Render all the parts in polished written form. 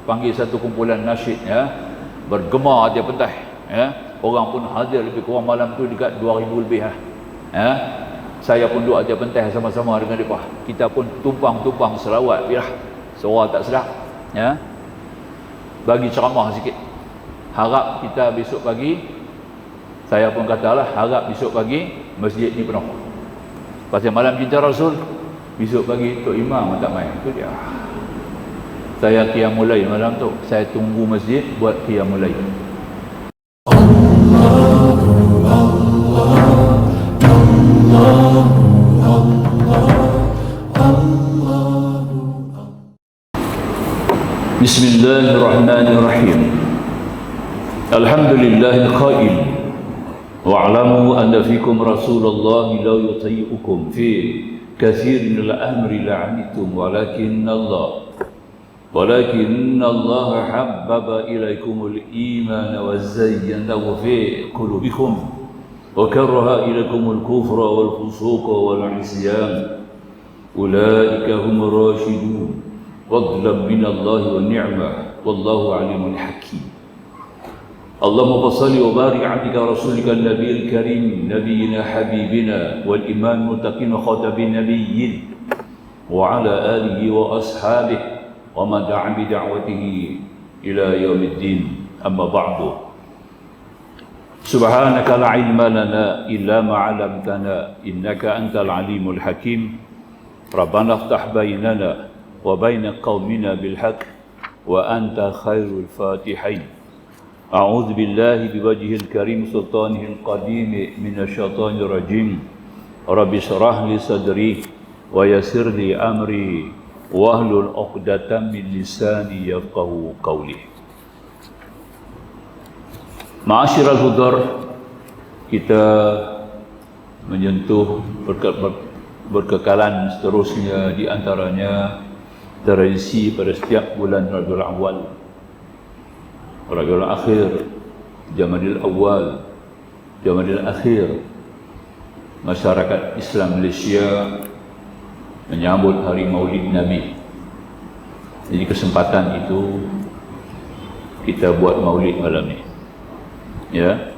panggil satu kumpulan nasyid, ya, bergema dia pentas, ya. Orang pun hadir lebih kurang malam tu dekat 2000 lebih, ya. Saya pun duduk aja pentas sama-sama dengan mereka. Kita pun tumpang-tumpang selawat, ya. Suara tak sedap, ya. Bagi ceramah sikit. Harap kita besok pagi, saya pun katalah, harap besok pagi masjid ni penuh. Pasal malam cinta Rasul, besok pagi Tok Imam tak main. Itu dia. Saya qiyamul lail malam tu. Saya tunggu masjid buat qiyamul lail. Bismillahirrahmanirrahim. Alhamdulillahil qail wa'lamu anna fikum Rasulullah law yuti'ukum fi katsirin min al-amri la'anitum walakin Allah habbaba ilaykumul iman wa zayyanahu fi qulubikum wa karaha ilaykumul kufra wal fusuqa wal 'isyan ulaika humur rasyidun fadlan minallahi wa ni'mah wallahu 'alimun hakim. Allahumma salli wa barik 'ala rasulika an-nabiyil karim nabiyina habibina wal iman muttaqin khatamin nabiyyin wa 'ala alihi wa ashabihi wa man da'a bi da'watihi ila yaumiddin. Amma ba'du. Subhanaka la 'ilma lana illa ma 'allamtana innaka antal 'alimul hakim. Rabbana iftah bainana wa baina qaumina bil haqq wa anta khairul fatihin. A'udzu billahi biwajhil karim sultanihil qadim minasyaitonir rajim. Rabbi shrah li sadri wa yassir li amri wahlul 'uqdatam min lisani yafqahu qawli. Ma'asyiral hudar, kita menyentuh berkekalan seterusnya, di antaranya tradisi pada setiap bulan Rabiul Awal, Rabiul Akhir, Jamadil Awal, Jamadil Akhir, masyarakat Islam Malaysia menyambut hari Maulid Nabi. Jadi kesempatan itu kita buat Maulid malam ni, ya.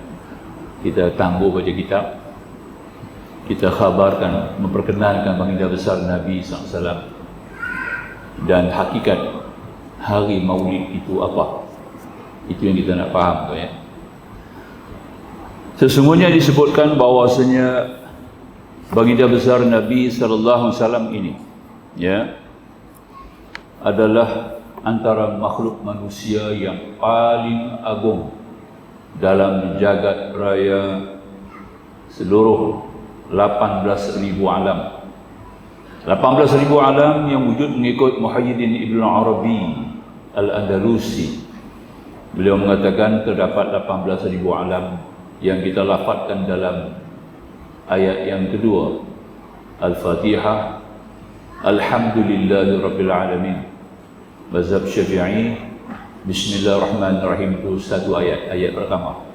Kita tangguh baca kitab, kita khabarkan, memperkenalkan baginda besar Nabi SAW dan hakikat hari Maulid itu apa. Itu yang kita nak faham, ya. Sesungguhnya disebutkan bahawasanya baginda besar Nabi sallallahu alaihi wasallam ini, ya, adalah antara makhluk manusia yang paling agung dalam jagat raya seluruh 18,000 alam. 18,000 alam yang wujud mengikut Muhyiddin Ibn Arabi Al-Andalusi. Beliau mengatakan terdapat 18,000 alam yang kita lafazkan dalam ayat yang kedua, Al-Fatihah, Alhamdulillahi Rabbil Alamin. Mazhab Syafi'i, Bismillahirrahmanirrahim, itu satu ayat pertama.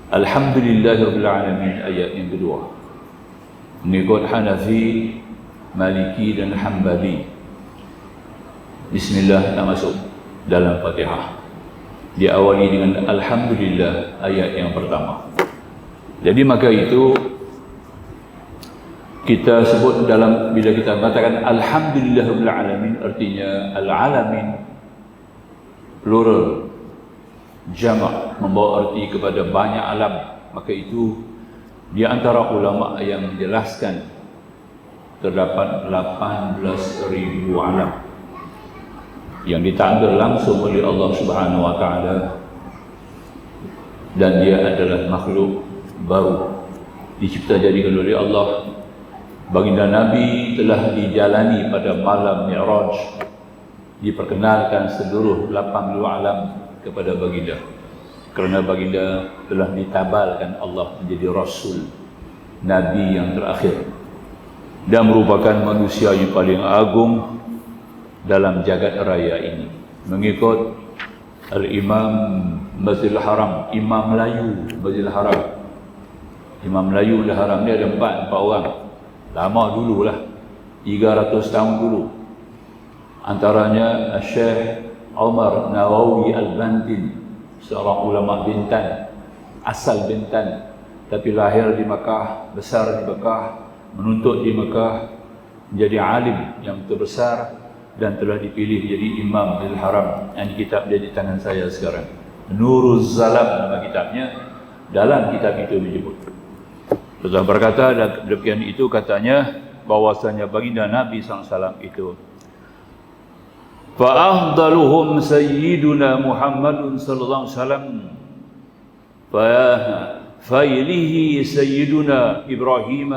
Alhamdulillahi Rabbil Alamin, ayat yang kedua. Mengikut Hanafi, Maliki dan Hanbali, Bismillah tak masuk dalam Fatihah. Diawali dengan Alhamdulillah, ayat yang pertama. Jadi maka itu kita sebut dalam, bila kita mengatakan Alhamdulillahirabbil alamin, artinya al-alamin plural, jamak, membawa arti kepada banyak alam. Maka itu di antara ulama yang menjelaskan terdapat 18,000 alam yang ditakdir langsung oleh Allah Subhanahu wa taala, dan dia adalah makhluk baru dicipta jadikan oleh Allah. Baginda Nabi telah dijalani pada malam Mi'raj, diperkenalkan seluruh 80 alam kepada baginda, kerana baginda telah ditabalkan Allah menjadi Rasul, Nabi yang terakhir, dan merupakan manusia yang paling agung dalam jagat raya ini. Mengikut Al-Imam Masjidil Haram, Imam Melayu Masjidil Haram. Imam Melayu Masjidil Haram ni ada empat orang. Lama dululah, 300 tahun dulu. Antaranya Syekh Umar Nawawi Al-Bantin, seorang ulama Bintan, asal Bintan, tapi lahir di Mekah, besar di Mekah, menuntut di Mekah, menjadi alim yang terbesar dan telah dipilih jadi imam di Haram. Yang kitab dia di tangan saya sekarang, Nuruz Zalam nama kitabnya. Dalam kitab itu menyebut, telah berkata demikian itu, katanya bahwasanya baginda Nabi SAW itu, فَأَفْضَلُهُمْ سَيِّدُنَا مُحَمَّدٌ صلى الله عليه وسلم فَيَلِهِ سَيِّدُنَا إِبْرَاهِيمَ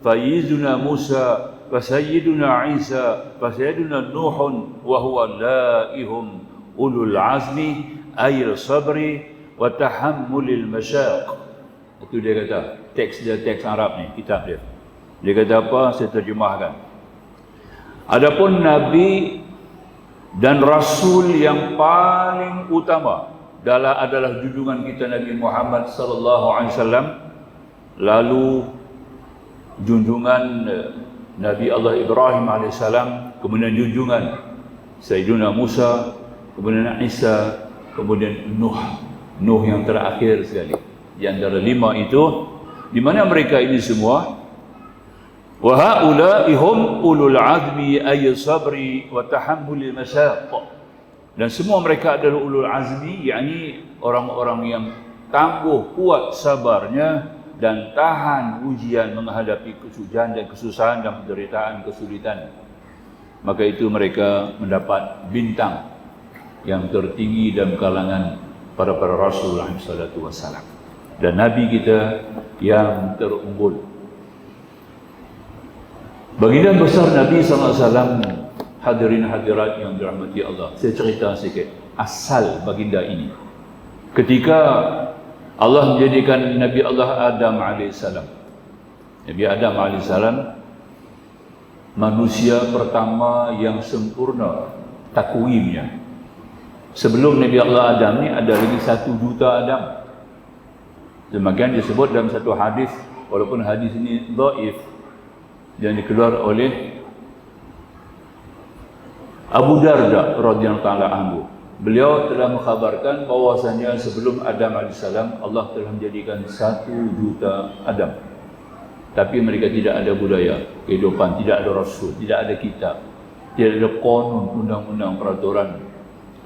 فَيِّزُنَا مُوسَى فَسَيِّدُنَا عِيسَى فَسَيِّدُنَا نُوحٌ وَهُوَ اللَّائِهُمْ أُولُو الْعَزْمِ أَيِ الصَّبْرِ وَتَحَمُّلِ الْمَشَاقِ. Itu dia kata, teks dia, teks Arab ni, kitab dia. Dia kata apa? Saya terjemahkan. Adapun Nabi dan Rasul yang paling utama adalah junjungan kita Nabi Muhammad sallallahu alaihi wasallam, lalu junjungan Nabi Allah Ibrahim alaihissalam, kemudian junjungan Sayyidina Musa, kemudian Isa, kemudian Nuh yang terakhir sekali. Di antara 5 itu, di mana mereka ini semua wa haula'i hum ulul azmi ay sabri wa tahammul masyaq. Dan semua mereka adalah ulul azmi, yakni orang-orang yang tangguh, kuat sabarnya dan tahan ujian menghadapi kesusahan dan kesusahan dan penderitaan, kesulitan. Maka itu mereka mendapat bintang yang tertinggi dalam kalangan para Rasul alaihi salatu wassalam, dan Nabi kita yang terunggul. Baginda besar Nabi SAW, hadirin hadirat yang dirahmati Allah, saya cerita sikit asal baginda ini. Ketika Allah menjadikan Nabi Allah Adam alaihissalam, Nabi Adam alaihissalam manusia pertama yang sempurna takwimnya. Sebelum Nabi Allah Adam ni ada lagi 1 juta Adam. Demikian disebut dalam satu hadis, walaupun hadis ini dhaif, yang dikeluar oleh Abu Darda radhiyallahu ta'ala anhu. Beliau telah mengkhabarkan bahwasanya sebelum Adam alaihissalam, Allah telah menjadikan 1 juta Adam. Tapi mereka tidak ada budaya kehidupan, tidak ada rasul, tidak ada kitab, tidak ada qanun, undang-undang, peraturan,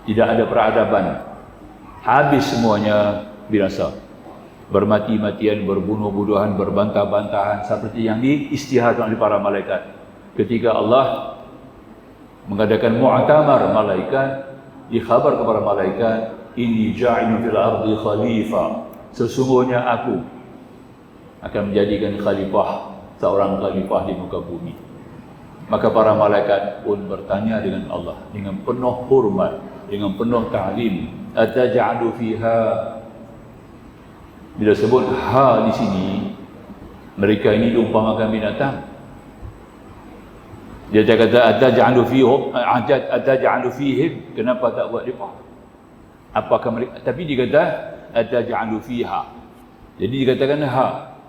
tidak ada peradaban. Habis semuanya binasa. Bermati-matian, berbunuh-bunuhan, berbantah-bantahan, seperti yang diisytiharkan oleh para malaikat. Ketika Allah mengadakan mu'tamar malaikat, dikhabar kepada malaikat, inni ja'ilun fil ardi khalifah, sesungguhnya aku akan menjadikan khalifah, seorang khalifah di muka bumi. Maka para malaikat pun bertanya dengan Allah dengan penuh hormat, dengan penuh ta'lim, ataj'alu fiha. Bila sebut ha di sini, mereka ini diumpamakan binatang. Dia kata ataj'alu fihim, kenapa tak buat depa? Apakah mereka, tapi dia kata ataj'alu fiha. Jadi dikatakan ha,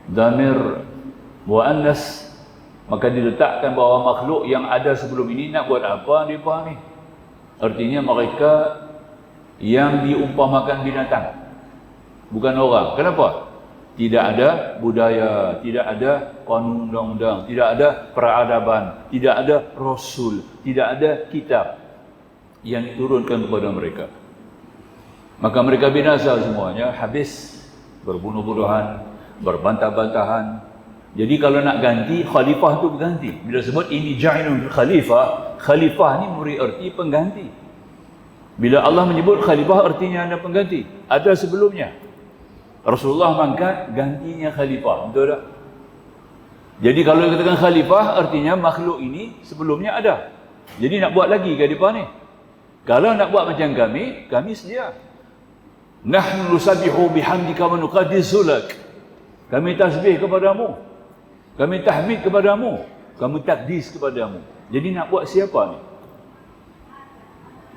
dhamir muannas, maka diletakkan bahawa makhluk yang ada sebelum ini nak buat apa depa ni? Artinya mereka yang diumpamakan binatang, bukan orang. Kenapa? Tidak ada budaya, tidak ada kanun undang-undang, tidak ada peradaban, tidak ada rasul, tidak ada kitab yang diturunkan kepada mereka. Maka mereka binasa semuanya, habis berbunuh-bunuhan, berbantah-bantahan. Jadi kalau nak ganti, khalifah tu berganti. Bila sebut ini ja'ilun khalifah, khalifah ni memberi erti pengganti. Bila Allah menyebut khalifah, artinya ada pengganti. Ada sebelumnya. Rasulullah mengangkat, gantinya khalifah. Betul tak? Jadi kalau dikatakan khalifah, artinya makhluk ini sebelumnya ada. Jadi nak buat lagi ke depan ni? Kalau nak buat macam kami sedia. Nahnu nusabbihu bihamdika wa nuqaddisu lak. Kami tasbih kepadamu, kami tahmid kepadamu, kami takdis kepadamu. Jadi nak buat siapa ni?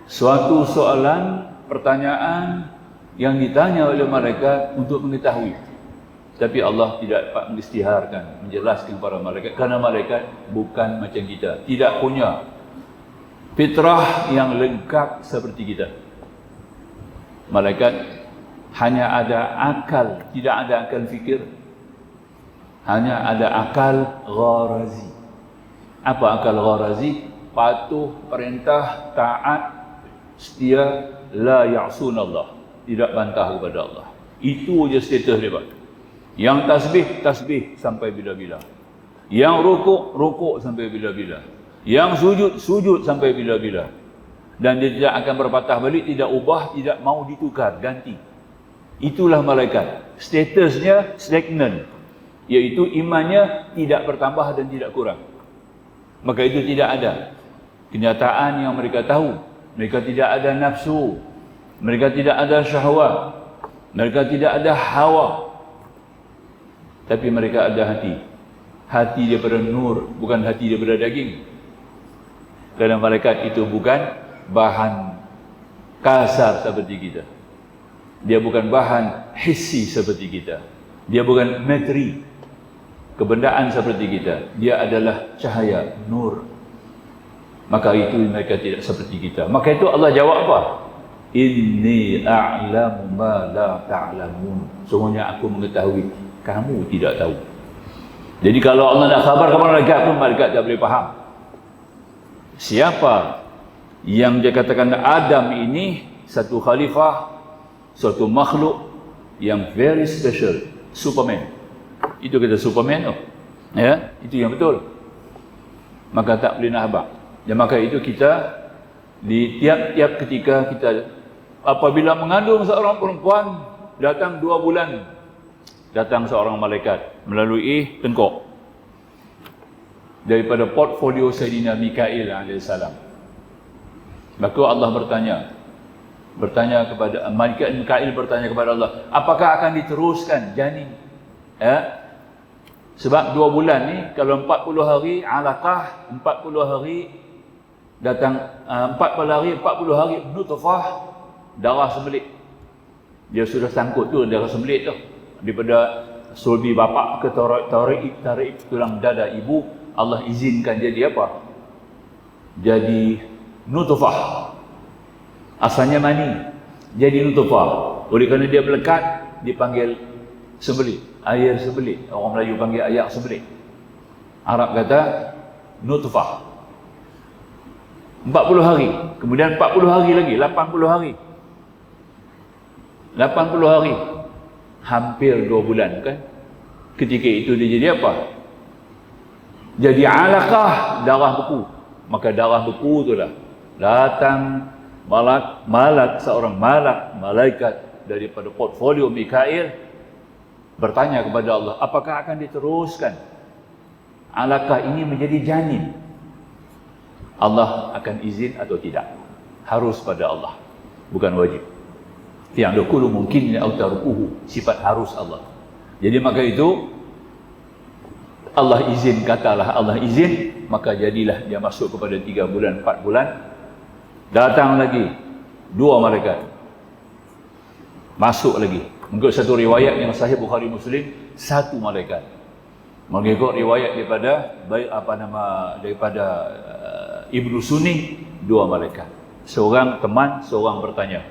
Suatu soalan, pertanyaan yang ditanya oleh malaikat untuk mengetahui. Tapi Allah tidak mengisytiharkan, menjelaskan para malaikat, kerana malaikat bukan macam kita, tidak punya fitrah yang lengkap seperti kita. Malaikat hanya ada akal, tidak ada akal fikir. Hanya ada akal gharazi. Apa akal gharazi? Patuh, perintah, taat, setia, la ya'sunallah, tidak bantah kepada Allah. Itu je status dia. Yang tasbih, tasbih sampai bila-bila. Yang rukuk, rukuk sampai bila-bila. Yang sujud, sujud sampai bila-bila. Dan dia tidak akan berpatah balik, tidak ubah, tidak mau ditukar, ganti. Itulah malaikat. Statusnya stagnan, iaitu imannya tidak bertambah dan tidak kurang. Maka itu tidak ada kenyataan yang mereka tahu. Mereka tidak ada nafsu, mereka tidak ada syahwat, mereka tidak ada hawa, tapi mereka ada hati. Hati daripada nur, bukan hati daripada daging. Kerana malaikat itu bukan bahan kasar seperti kita. Dia bukan bahan hissi seperti kita. Dia bukan materi, kebendaan seperti kita. Dia adalah cahaya, nur. Maka itu mereka tidak seperti kita. Maka itu Allah jawab apa? Inni a'lamu ma la ta'lamun. Sungguhnya aku mengetahui, kamu tidak tahu. Jadi kalau Allah nak khabar kepada malaikat pun, malaikat tak boleh faham. Siapa yang dia katakan Adam ini satu khalifah, suatu makhluk yang very special, Superman. Itu kata Superman tu. Ya, itu yang betul. Maka tak boleh nak habaq. Dan maka itu kita di tiap-tiap ketika kita apabila mengandung seorang perempuan, datang 2 bulan datang seorang malaikat melalui tengkok daripada portfolio Sayyidina Mikail AS. Maka Allah bertanya kepada malaikat Mikail, bertanya kepada Allah, apakah akan diteruskan janin? Ya? Sebab 2 bulan ni, kalau 40 hari alaqah, 40 hari datang 40 hari nutfah, darah sembelit. Dia sudah sangkut tu darah sembelit tu daripada sulbi bapa ke tarik tulang dada ibu. Allah izinkan jadi apa? Jadi nutfah. Asalnya mani, jadi nutfah. Oleh kerana dia melekat, dipanggil sembelit, air sembelit. Orang Melayu panggil air sembelit. Arab kata nutfah. 40 hari, kemudian 40 hari lagi, 80 hari. 80 hari, hampir 2 bulan kan? Ketika itu dia jadi apa? Jadi alaqah, darah beku. Maka darah beku itulah datang seorang malaikat daripada portfolio Mikail bertanya kepada Allah, apakah akan diteruskan alaqah ini menjadi janin? Allah akan izin atau tidak? Harus pada Allah, bukan wajib. Yang dahulu mungkin atau tarkuhu, sifat harus Allah. Jadi maka itu Allah izin, katalah Allah izin, maka jadilah dia masuk kepada 3 bulan, 4 bulan. Datang lagi 2 malaikat, masuk lagi. Mengikut satu riwayat yang sahih Bukhari Muslim, 1 malaikat. Mengikut riwayat daripada Ibnu Sunni, 2 malaikat. Seorang teman, seorang bertanya.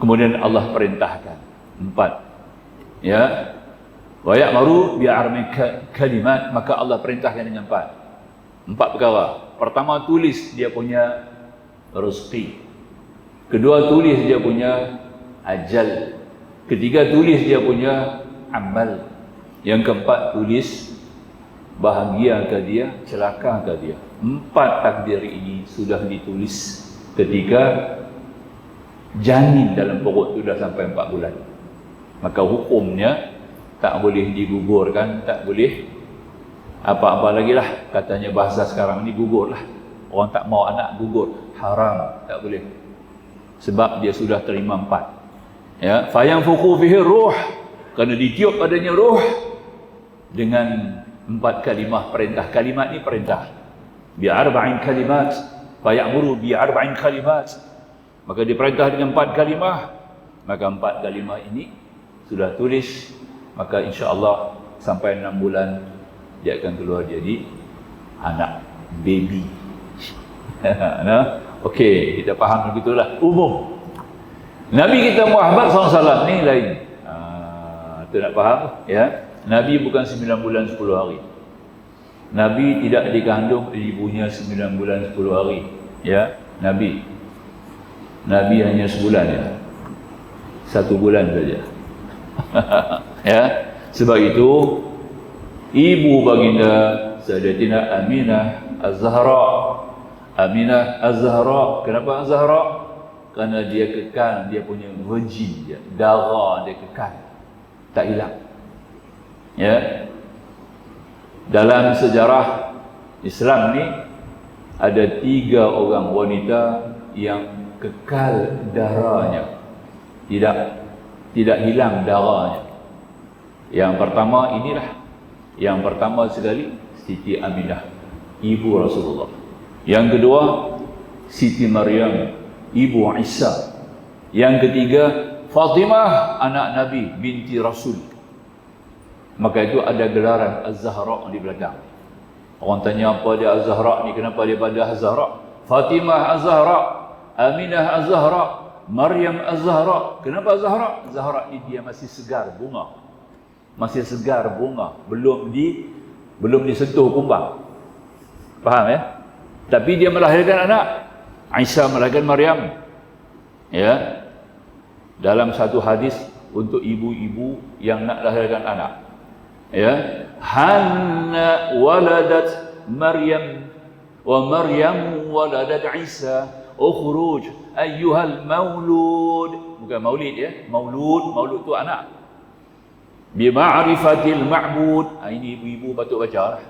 Kemudian Allah perintahkan 4. Ya. Wa ya'maru bi arba'i kalimat, maka Allah perintahkan dengan 4 perkara. Pertama, tulis dia punya rezeki. Kedua, tulis dia punya ajal. Ketiga, tulis dia punya amal. Yang keempat, tulis bahagia ke dia, celaka ke dia. 4 takdir ini sudah ditulis ketika janin dalam perut itu dah sampai 4 bulan. Maka hukumnya tak boleh digugurkan, tak boleh apa-apa lagi lah. Katanya bahasa sekarang ni gugur lah. Orang tak mau anak gugur, haram, tak boleh. Sebab dia sudah terima 4. Ya, fayanfukhu fihi ruh, kerana ditiup padanya ruh dengan 4 kalimah perintah. Kalimat ni perintah. Bi arba'in kalimat, fayamuru bi arba'in kalimat. Maka diperintah dengan 4 kalimah. Maka 4 kalimah ini sudah tulis. Maka insya-Allah sampai 6 bulan dia akan keluar jadi anak. baby. Nah, okey, kita faham begitulah umum. Nabi kita Muhammad SAW ni lain. Tu nak faham ya. Nabi bukan 9 bulan 10 hari. Nabi tidak dikandung ibunya 9 bulan 10 hari. Ya, Nabi hanya sebulan ya. 1 bulan saja. Ya, sebab itu ibu baginda Sayyidatina Aminah Az-Zahra. Aminah Az-Zahra. Kenapa Az-Zahra? Kerana dia kekal, dia punya virgin dia, darah dia kekal, tak hilang. Ya. Dalam sejarah Islam ni ada 3 orang wanita yang kekal darahnya, tidak hilang darahnya. Yang pertama inilah, yang pertama sekali Siti Aminah, ibu Rasulullah. Yang kedua Siti Maryam, ibu Isa. Yang ketiga Fatimah, anak Nabi binti Rasul. Maka itu ada gelaran Az-Zahra di belakang. Orang tanya apa dia Az-Zahra ni, kenapa dia pada Az-Zahra? Fatimah Az-Zahra, Aminah Az-Zahra, Maryam Az-Zahra. Kenapa Az-Zahra? Zahra ni dia masih segar bunga. Masih segar bunga, belum disentuh kumbang. Faham ya? Tapi dia melahirkan anak. Isa melahirkan Maryam. Ya. Dalam satu hadis untuk ibu-ibu yang nak lahirkan anak. Ya. Hanna waladat Maryam wa Maryam waladat Isa. Ukhruj ayyuhal maulud. Bukan maulid ya. Maulud tu anak. Bi ma'rifatil ma'bud. Ini ibu-ibu patut baca lah.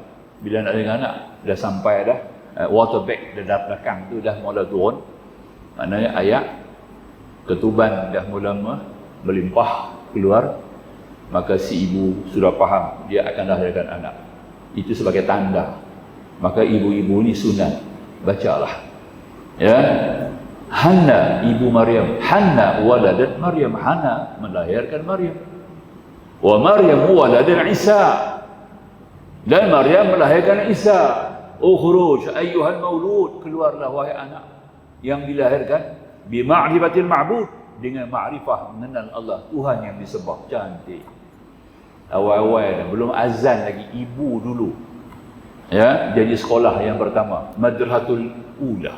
Bila nak lahirkan anak, dah sampai dah. Water bag dah belakang tu dah mula turun. Maknanya ayat ketuban dah mula melimpah keluar. Maka si ibu sudah faham dia akan lahirkan anak. Itu sebagai tanda. Maka ibu-ibu ni sunat bacalah. Ya. Hanna ibu Maryam, Hanna waladat Maryam, Hanna melahirkan Maryam. Wa Maryam waladat Isa. Dan Maryam melahirkan Isa. Ukhruj ayyuhal maulud, keluarlah wahai anak yang dilahirkan bi ma'rifatil ma'bud, dengan ma'rifah mengenal Allah, Tuhan yang disembah. Cantik. Awal-awal belum azan lagi, ibu dulu ya jadi sekolah yang pertama, madrasatul ula.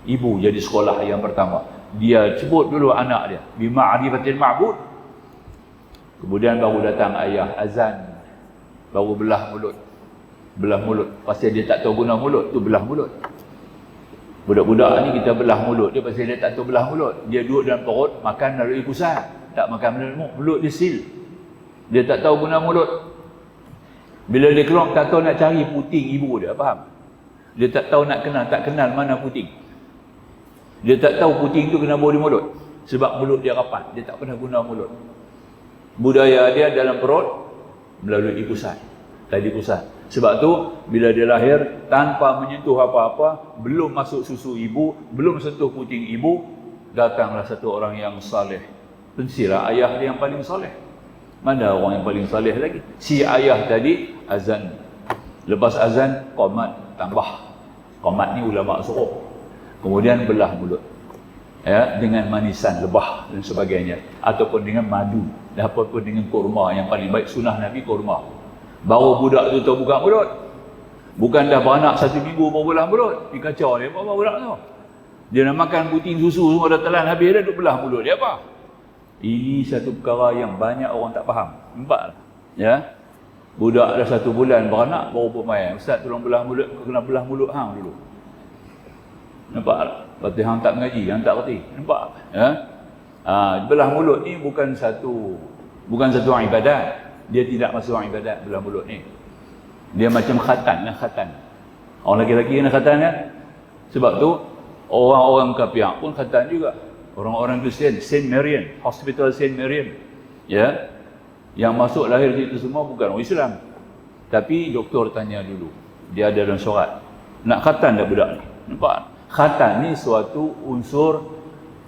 Ibu jadi sekolah yang pertama. Dia sebut dulu anak dia bi ma'rifatil ma'bud. Kemudian baru datang ayah azan, baru belah mulut. Pasal dia tak tahu guna mulut tu, belah mulut. Budak-budak ni kita belah mulut dia pasal dia tak tahu belah mulut. Dia duduk dalam perut, makan melalui pusat, tak makan melalui mulut dia sil. Dia tak tahu guna mulut. Bila dia keluar, tak tahu nak cari puting ibu dia, faham? Dia tak tahu nak tak kenal mana puting. Dia tak tahu puting tu kena bawa di mulut. Sebab mulut dia rapat, dia tak pernah guna mulut. Budaya dia dalam perut melalui pusat, tadi pusat. Sebab tu bila dia lahir tanpa menyentuh apa-apa, belum masuk susu ibu, belum sentuh puting ibu, datanglah satu orang yang saleh. Pensilah ayah dia yang paling saleh. Mana orang yang paling saleh lagi? Si ayah tadi azan. Lepas azan qamat tambah. Qamat ni ulama suruh. Kemudian belah mulut. Ya, dengan manisan lebah dan sebagainya, ataupun dengan madu, ataupun dengan kurma. Yang paling baik sunnah Nabi kurma. Baru budak tu tahu buka mulut. Bukan dah beranak 1 minggu baru belah mulut. Dia kacau dia apa budak tu. Dia nak makan puting susu semua dah telan habis, dah duk belah mulut dia apa. Ini satu perkara yang banyak orang tak faham. Nampak tak? Ya. Budak dah 1 bulan beranak baru bermain. Ustaz tolong belah mulut, kena belah mulut hang dulu. Nampak tak? Lepas hang tak mengaji, hang tak reti. Nampak? Ya. Belah mulut ni bukan satu ibadat. Dia tidak masuk ibadat belah mulut ni. Dia macam khatan lah, khatan. Orang lelaki kena khatan kan? Sebab tu orang-orang kafir pun khatan juga. Orang-orang Kristian, Saint Marian, Hospital Saint Marian. Ya. Yang masuk lahir situ semua bukan orang Islam. Tapi doktor tanya dulu. Dia ada dalam surat. Nak khatan dah budak ni. Nampak? Khatan ni suatu unsur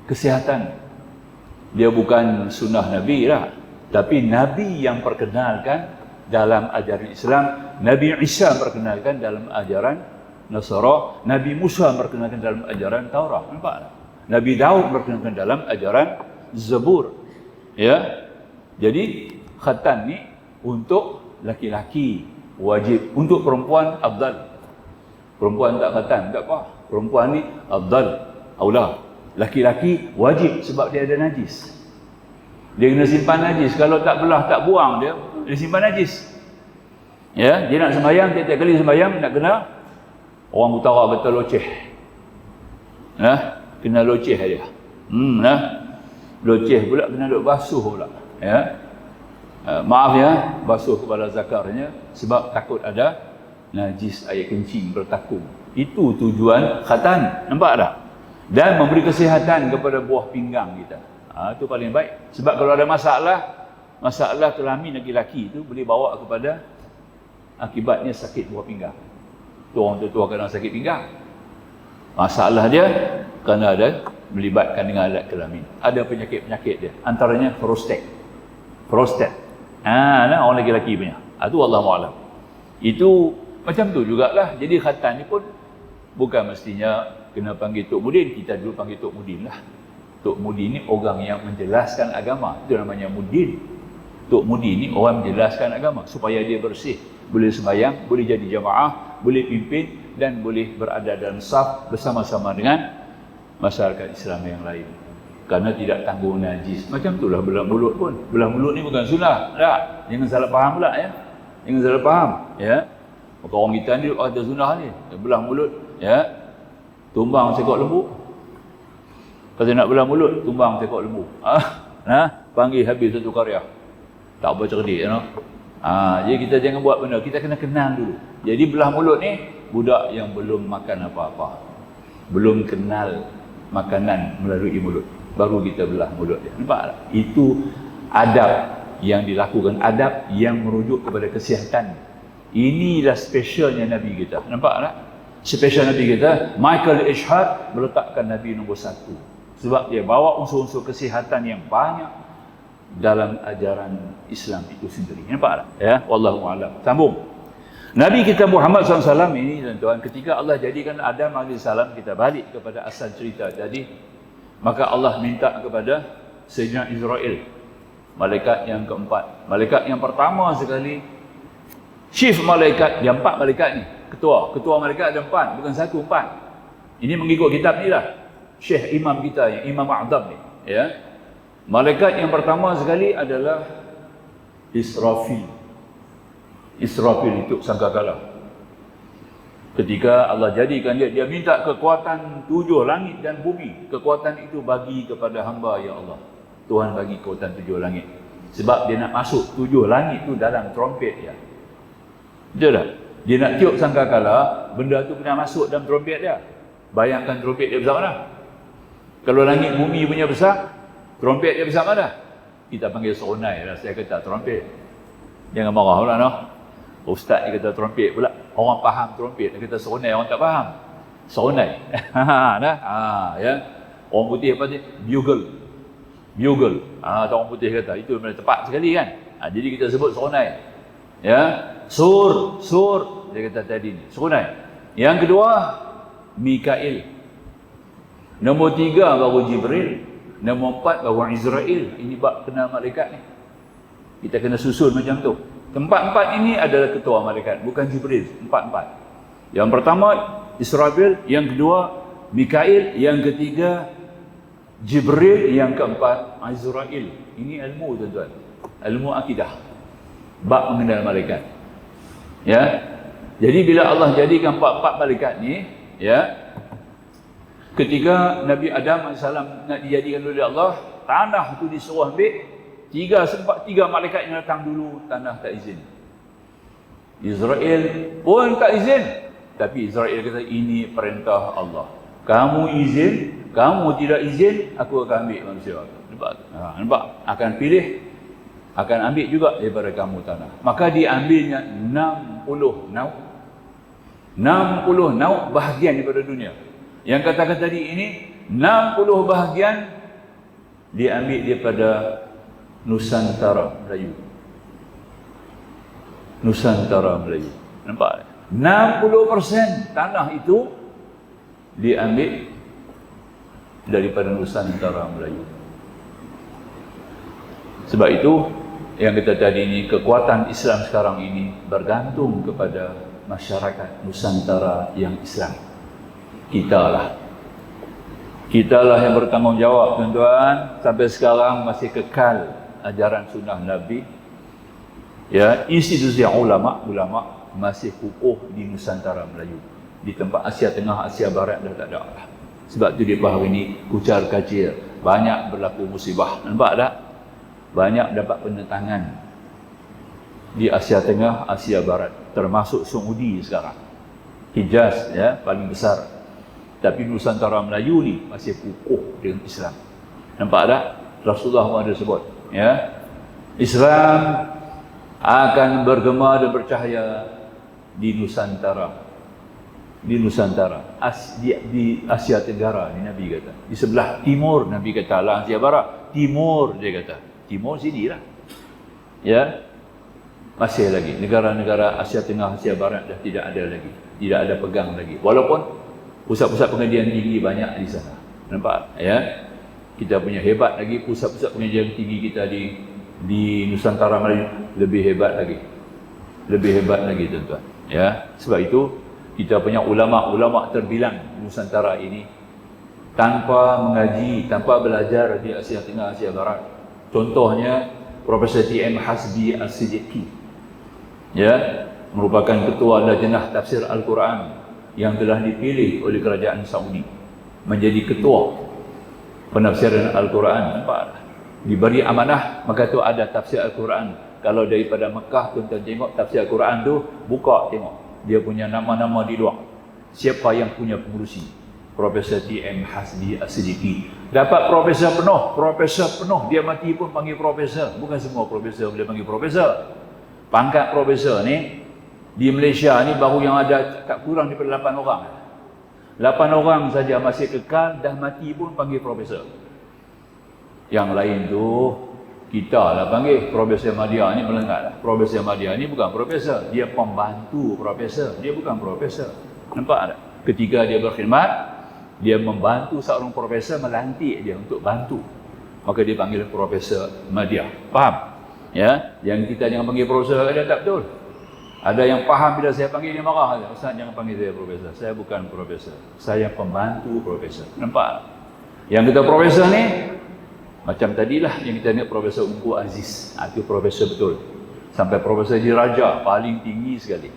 kesihatan. Dia bukan sunnah Nabi lah. Tapi Nabi yang perkenalkan dalam ajaran Islam, Nabi Isa perkenalkan dalam ajaran Nasara. Nabi Musa memperkenalkan dalam ajaran Taurat. Nampak tak? Nabi Daud memperkenalkan dalam ajaran Zabur. Ya. Jadi khatan ni untuk laki-laki wajib, untuk perempuan afdal. Perempuan tak khatan, tak apa. Perempuan ni afdal, aula. Laki-laki wajib sebab dia ada najis. Dia kena simpan najis. Kalau tak belah, tak buang dia simpan najis. Ya, dia nak sembahyang, tiap-tiap kali sembahyang nak kena orang utara kata loceh. Kena loceh dia. Loceh pula kena duk basuh pula. Ya. Maaf ya, basuh kepala zakarnya sebab takut ada najis air kencing bertakung. Itu tujuan khatan. Nampak tak? Dan memberi kesihatan kepada buah pinggang kita. Itu paling baik. Sebab kalau ada masalah kelamin laki-laki itu boleh bawa kepada akibatnya sakit buah pinggang. Tu orang tua kadang sakit pinggang. Masalah dia kerana ada melibatkan dengan alat kelamin. Ada penyakit-penyakit dia. Antaranya prostat. Orang lelaki punya. Itu Wallahualam. Itu macam tu jugalah. Jadi khatan ni pun bukan mestinya kena panggil Tok Mudin. Kita dulu panggil Tok Mudin lah. Tok Mudin ni orang yang menjelaskan agama. Itu namanya Mudin. Tok Mudin ni orang menjelaskan agama supaya dia bersih. Boleh sembahyang, boleh jadi jamaah, boleh pimpin dan boleh berada dalam saf bersama-sama dengan masyarakat Islam yang lain. Kerana tidak tanggung najis. Macam itulah belah mulut pun. Belah mulut ni bukan sunnah. Tak. Jangan salah faham pula ya. Jangan salah faham. Ya. Maka orang kita ni ada sunnah ni. Belah mulut. Ya. Tumbang sekok lembu. Kalau nak belah mulut, tumbang sekok lembu. Panggil habis satu karya. Tak apa cerdik. Jadi kita jangan buat benda. Kita kena kenal dulu. Jadi belah mulut ni, budak yang belum makan apa-apa. Belum kenal makanan melalui mulut. Baru kita belah mulut dia. Nampak tak? Itu adab yang dilakukan. Adab yang merujuk kepada kesihatan. Inilah spesialnya Nabi kita. Nampak tak? Spesial Nabi kita, Michael Ishaq meletakkan Nabi nombor 1. Sebab dia bawa unsur-unsur kesihatan yang banyak dalam ajaran Islam itu sendiri. Nampak tak? Ya, wallahu a'lam. Sambung. Nabi kita Muhammad SAW ini, tuan-tuan, ketika Allah jadikan Adam AS, kita balik kepada asal cerita. Jadi, maka Allah minta kepada Sayyidina Israel, malaikat yang keempat. Malaikat yang pertama sekali, chief malaikat, dia 4 malaikat ni. Ketua malaikat ada 4, bukan 1, 4. Ini mengikut kitab ni lah. Syekh imam kita, yang Imam A'zam ni. Ya. Malaikat yang pertama sekali adalah Israfil. Israfil itu sangkakala. Ketika Allah jadikan dia minta kekuatan 7 langit dan bumi. Kekuatan itu bagi kepada hamba ya Allah. Tuhan bagi kekuatan 7 langit. Sebab dia nak masuk 7 langit tu dalam trompet dia. Betul tak? Dia nak tiup sangkakala, benda tu kena masuk dalam trompet dia. Bayangkan trompet dia besar mana? Kalau langit bumi punya besar, trompet dia besar mana? Kita panggil seronai lah, saya kata trompet. Jangan marah pula no. Ustaz ni kata trompet pula. Orang faham trompet, dia kata seronai, orang tak faham. Seronai. Ya. Orang putih apa dia? Bugle. Orang putih kata, itu benar tepat sekali kan. Jadi kita sebut seronai. Ya. Sur, dia kata tadi ni. Seronai. Yang kedua, Mikail. Nombor 3 baru Jibril. Nombor 4 baru Israel. Ini bab kenal malaikat ni. Kita kena susun macam tu. Tempat-tempat ini adalah ketua malaikat, bukan Jibril. 4. Yang pertama Israfil, yang kedua Mikail, yang ketiga Jibril, yang keempat Azrail. Ini ilmu tuan-tuan. Ilmu akidah. Bab mengenal malaikat. Ya. Jadi bila Allah jadikan 4 malaikat ni, ya. Ketika Nabi Adam AS nak dijadikan oleh Allah, tanah tu disuruh ambil. 3 malaikat yang datang dulu, tanah tak izin. Israel pun tak izin. Tapi Israel kata, ini perintah Allah. Kamu izin, kamu tidak izin, aku akan ambil manusia. Nampak? Akan pilih, akan ambil juga daripada kamu tanah. Maka diambilnya 60 nauk. 60 nauk bahagian daripada dunia. Yang katakan tadi ini 60 bahagian diambil daripada Nusantara Melayu. Nusantara Melayu. Nampak? 60% tanah itu diambil daripada Nusantara Melayu. Sebab itu yang kita tadi ini, kekuatan Islam sekarang ini bergantung kepada masyarakat Nusantara yang Islam. Kitalah yang bertanggungjawab, tuan-tuan. Sampai sekarang masih kekal ajaran sunnah Nabi. Ya, institusi ulama masih kukuh di Nusantara Melayu. Di tempat Asia Tengah, Asia Barat dah tak ada. Sebab tu dia bahawa ini kucar kacir, banyak berlaku musibah. Nampak tak? Banyak dapat penentangan di Asia Tengah, Asia Barat, termasuk Saudi sekarang. Hijaz ya paling besar. Tapi Nusantara Melayu ni masih kukuh dengan Islam. Nampak tak? Rasulullah ada sebut, ya. Islam akan bergema dan bercahaya di Nusantara. Di Asia Tenggara ni Nabi kata. Di sebelah timur Nabi kata, lah Asia Barat, timur dia kata. Timur sini lah. Ya. Masih lagi negara-negara Asia Tengah, Asia Barat dah tidak ada lagi. Tidak ada pegang lagi. Walaupun pusat-pusat pengajian tinggi banyak di sana. Nampak? Ya. Kita punya hebat lagi pusat-pusat pengajian tinggi kita di Nusantara Melayu lebih hebat lagi. Lebih hebat lagi, tuan-tuan. Ya. Sebab itu kita punya ulama-ulama terbilang Nusantara ini tanpa mengaji, tanpa belajar di Asia Tengah, Asia Barat. Contohnya Profesor T.M. Hasbi Al-Siddiqi, ya, merupakan ketua Lajnah Tafsir Al-Quran yang telah dipilih oleh kerajaan Saudi menjadi ketua penafsiran Al-Quran. Nampak? Diberi amanah, maka tu ada tafsir Al-Quran. Kalau daripada Mekah, tuan-tuan tengok tafsir Al-Quran tu, buka tengok. Dia punya nama-nama di luar. Siapa yang punya pengurusi? Profesor T.M. Hasbi Al-Siddiqi. Dapat profesor penuh. Dia mati pun panggil profesor. Bukan semua profesor boleh panggil profesor. Pangkat profesor ni di Malaysia ni baru yang ada tak kurang daripada 8 orang. 8 orang saja masih kekal, dah mati pun panggil profesor. Yang lain tu kita lah panggil. Profesor Madya ni melengah lah. Profesor Madya ni bukan profesor, dia pembantu profesor, dia bukan profesor. Nampak tak? Ketika dia berkhidmat, dia membantu seorang profesor, melantik dia untuk bantu, maka dia panggil Profesor Madya. Faham? Ya, yang kita jangan panggil profesor, dia tak betul. Ada yang faham bila saya panggil dia marah. Ustaz, jangan panggil saya profesor. Saya bukan profesor, saya pembantu profesor. Nampak? Yang kita profesor ni macam tadilah yang kita lihat Profesor Ungku Aziz. Itu profesor betul. Sampai profesor diraja paling tinggi sekali.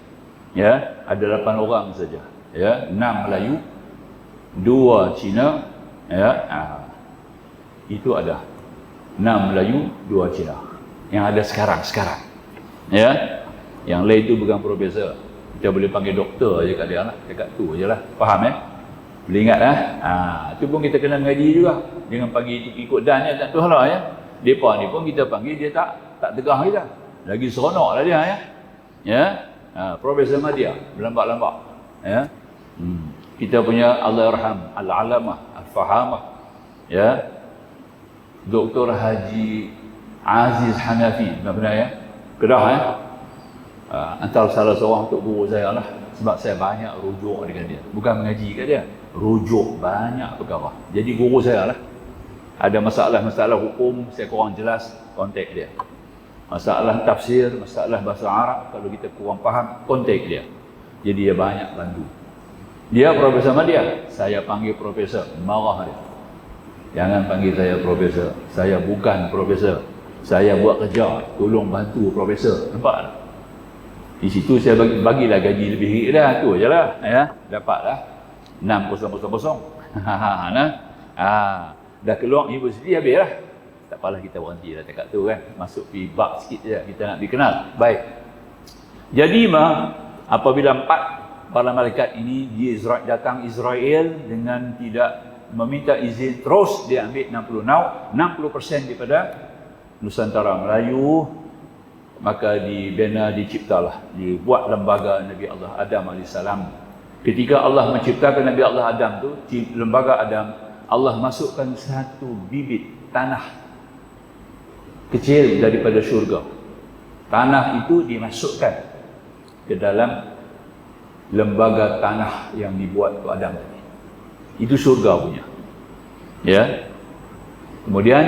Ya, ada 8 orang saja. Ya, 6 Melayu, 2 Cina, ya. Itu ada 6 Melayu, 2 Cina. Yang ada sekarang. Ya. Yang lain itu bukan profesor. Kita boleh panggil doktor aja kat dia lah. Dekat tu ajalah. Faham ya? Boleh ingat lah. Itu pun kita kena mengaji juga. Jangan panggil ikut dan tak tahu lah ya. Depa ni pun kita panggil dia tak tegah kita. Lagi seronok lah dia ya. Ya. Profesor Madya berlambat-lambat. Ya. Kita punya Allahyarham Al-Alamah Al-Fahamah, ya, Dr. Haji Aziz Hanafi, benar ya, Kedah ya. Antara salah seorang untuk guru saya lah. Sebab saya banyak rujuk dengan dia. Bukan mengaji kat dia, rujuk banyak perkara. Jadi guru saya lah. Ada masalah hukum saya kurang jelas, kontak dia. Masalah tafsir, masalah bahasa Arab, kalau kita kurang faham, kontak dia. Jadi dia banyak bantu. Dia Profesor Madya, saya panggil profesor, marah dia. Jangan panggil saya profesor, saya bukan profesor. Saya buat kerja, tolong bantu profesor. Nampak tak? Di situ saya bagilah gaji lebih dah, tu ajalah ya. Dapatlah 6000. Dah keluar universiti habislah. Tak apalah, kita berhenti dah dekat tu kan. Masuk pi bab sikit je, kita nak dikenal. Baik. Jadi apabila 4 para malaikat ini datang Israel dengan tidak meminta izin, terus dia ambil 60% daripada Nusantara Melayu, maka diciptalah, dibuat lembaga Nabi Allah Adam AS. Ketika Allah menciptakan Nabi Allah Adam tu, lembaga Adam, Allah masukkan satu bibit tanah kecil daripada syurga. Tanah itu dimasukkan ke dalam lembaga tanah yang dibuat untuk Adam tadi. Itu syurga punya. Ya. Kemudian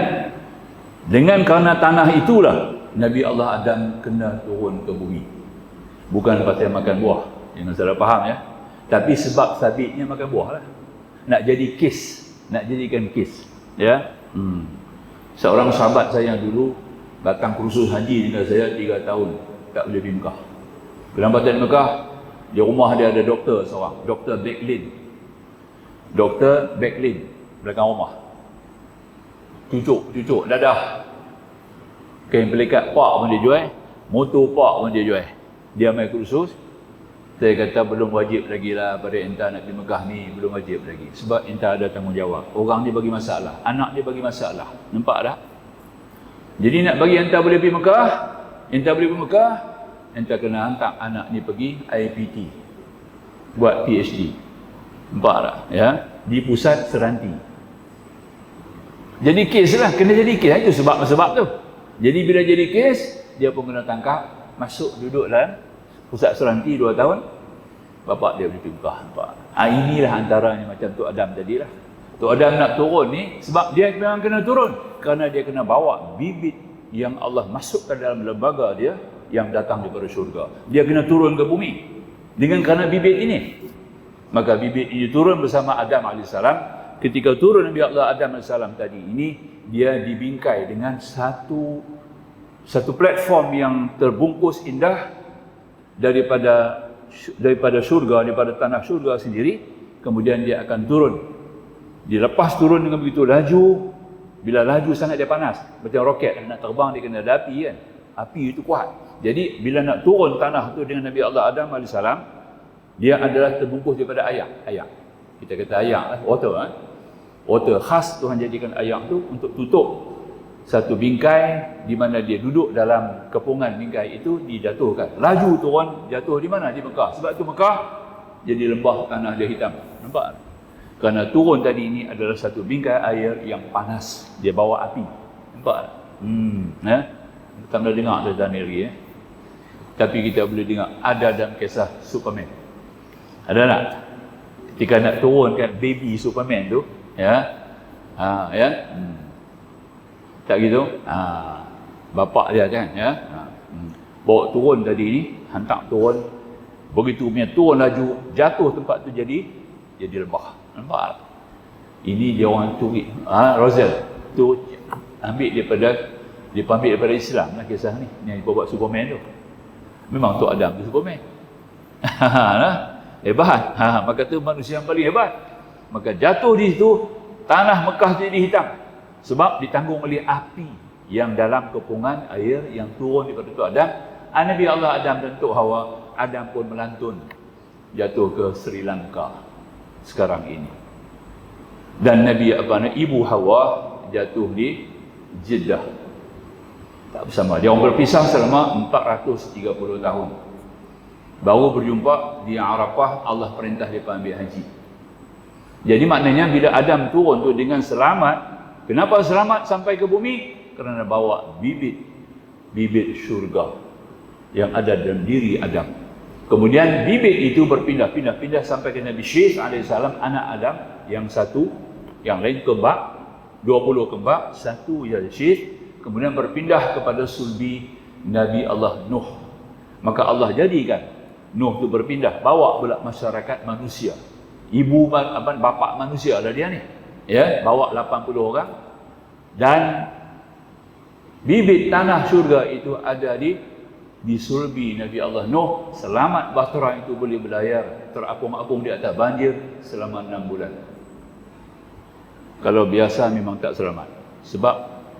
dengan kerana tanah itulah Nabi Allah Adam kena turun ke bumi. Bukan pasal makan buah, jangan salah faham ya. Tapi sebab sabitnya makan buah lah. Nak jadi kes, nak jadikan kes. Ya. Seorang sahabat saya yang dulu datang kursus haji dengan saya 3 tahun, tak boleh pergi Mekah. Kelamatan Mekah, di rumah dia ada doktor seorang, Dr. Becklin. Dr. Becklin, belakang rumah. Cucuk, dadah. Kain pelikat pak pun dia jual, motor pak pun dia jual. Dia main kursus. Saya kata belum wajib lagi lah pada entah nak pergi Mekah ni, belum wajib lagi. Sebab entah ada tanggungjawab. Orang dia bagi masalah, anak dia bagi masalah. Nampak tak? Jadi nak bagi entah boleh pergi Mekah, entah boleh pergi Mekah, entah kena hantar anak ni pergi IPT. Buat PhD. Nampak tak? Ya? Di pusat Seranti. Jadi kes lah, kena jadi kes. Itu sebab tu. Jadi bila jadi kes, dia pun kena tangkap, masuk duduk dalam pusat Seranti 2 tahun, bapak dia boleh pergi Mekah. Inilah antaranya macam Tok Adam tadi lah. Tok Adam nak turun ni, sebab dia memang kena turun. Kerana dia kena bawa bibit yang Allah masukkan dalam lembaga dia, yang datang daripada syurga. Dia kena turun ke bumi. Dengan kerana bibit ini. Maka bibit ini turun bersama Adam AS. Ketika turun Nabi Allah Adam AS tadi ini, dia dibingkai dengan satu platform yang terbungkus indah daripada syurga, daripada tanah syurga sendiri. Kemudian dia akan turun. Dilepas turun dengan begitu laju. Bila laju sangat dia panas, macam roket nak terbang dia kena ada api kan. Api itu kuat. Jadi bila nak turun tanah tu dengan Nabi Allah Adam AS, dia adalah terbungkus daripada ayak. Kita kata ayak lah, water kan. Water khas Tuhan jadikan ayak tu untuk tutup satu bingkai di mana dia duduk dalam kepungan bingkai itu, dijatuhkan. Laju turun, jatuh di mana? Di Mekah. Sebab tu Mekah jadi lembah tanah dia hitam. Nampak? Kerana turun tadi ini adalah satu bingkai air yang panas. Dia bawa api. Nampak? Tak boleh dengar cerita ni lagi. Tapi kita boleh dengar. Ada dalam kisah Superman. Ada tak? Ketika nak turunkan baby Superman tu, tak gitu? Bapak dia kan, bawa turun tadi ni, hantar turun. Begitu punya turun laju, jatuh tempat tu jadi lembah. Nampak? Ini dia orang turik. Rosel tu ambil daripada Islam lah kisah ni. Yang buat Superman tu. Memang Tok Adam tu Superman. Hebat. Maka tu manusia yang paling hebat. Maka jatuh di situ, tanah Mekah jadi hitam. Sebab ditanggung oleh api yang dalam kepungan air yang turun daripada Tok Adam. Nabi Allah Adam dan Tok Hawa, Adam pun melantun jatuh ke Sri Lanka sekarang ini. Dan Ibu Hawa jatuh di Jeddah. Tak bersama. Dia orang berpisah selama 430 tahun. Baru berjumpa di Arafah, Allah perintah dia ambil haji. Jadi maknanya bila Adam turun tu dengan selamat, kenapa selamat sampai ke bumi? Kerana bawa bibit syurga yang ada dalam diri Adam. Kemudian bibit itu berpindah sampai ke Nabi Syekh AS, anak Adam yang satu, yang lain kembar, 20 kembar, satu ialah Syekh. Kemudian berpindah kepada sulbi Nabi Allah Nuh. Maka Allah jadikan Nuh tu berpindah, bawa pula masyarakat manusia. Bapa manusia lah dia ni. Bawa 80 orang. Dan bibit tanah syurga itu ada di sulbi Nabi Allah Nuh. Selamat bahtera itu boleh berlayar, terapung-apung di atas banjir selama 6 bulan. Kalau biasa memang tak selamat. Sebab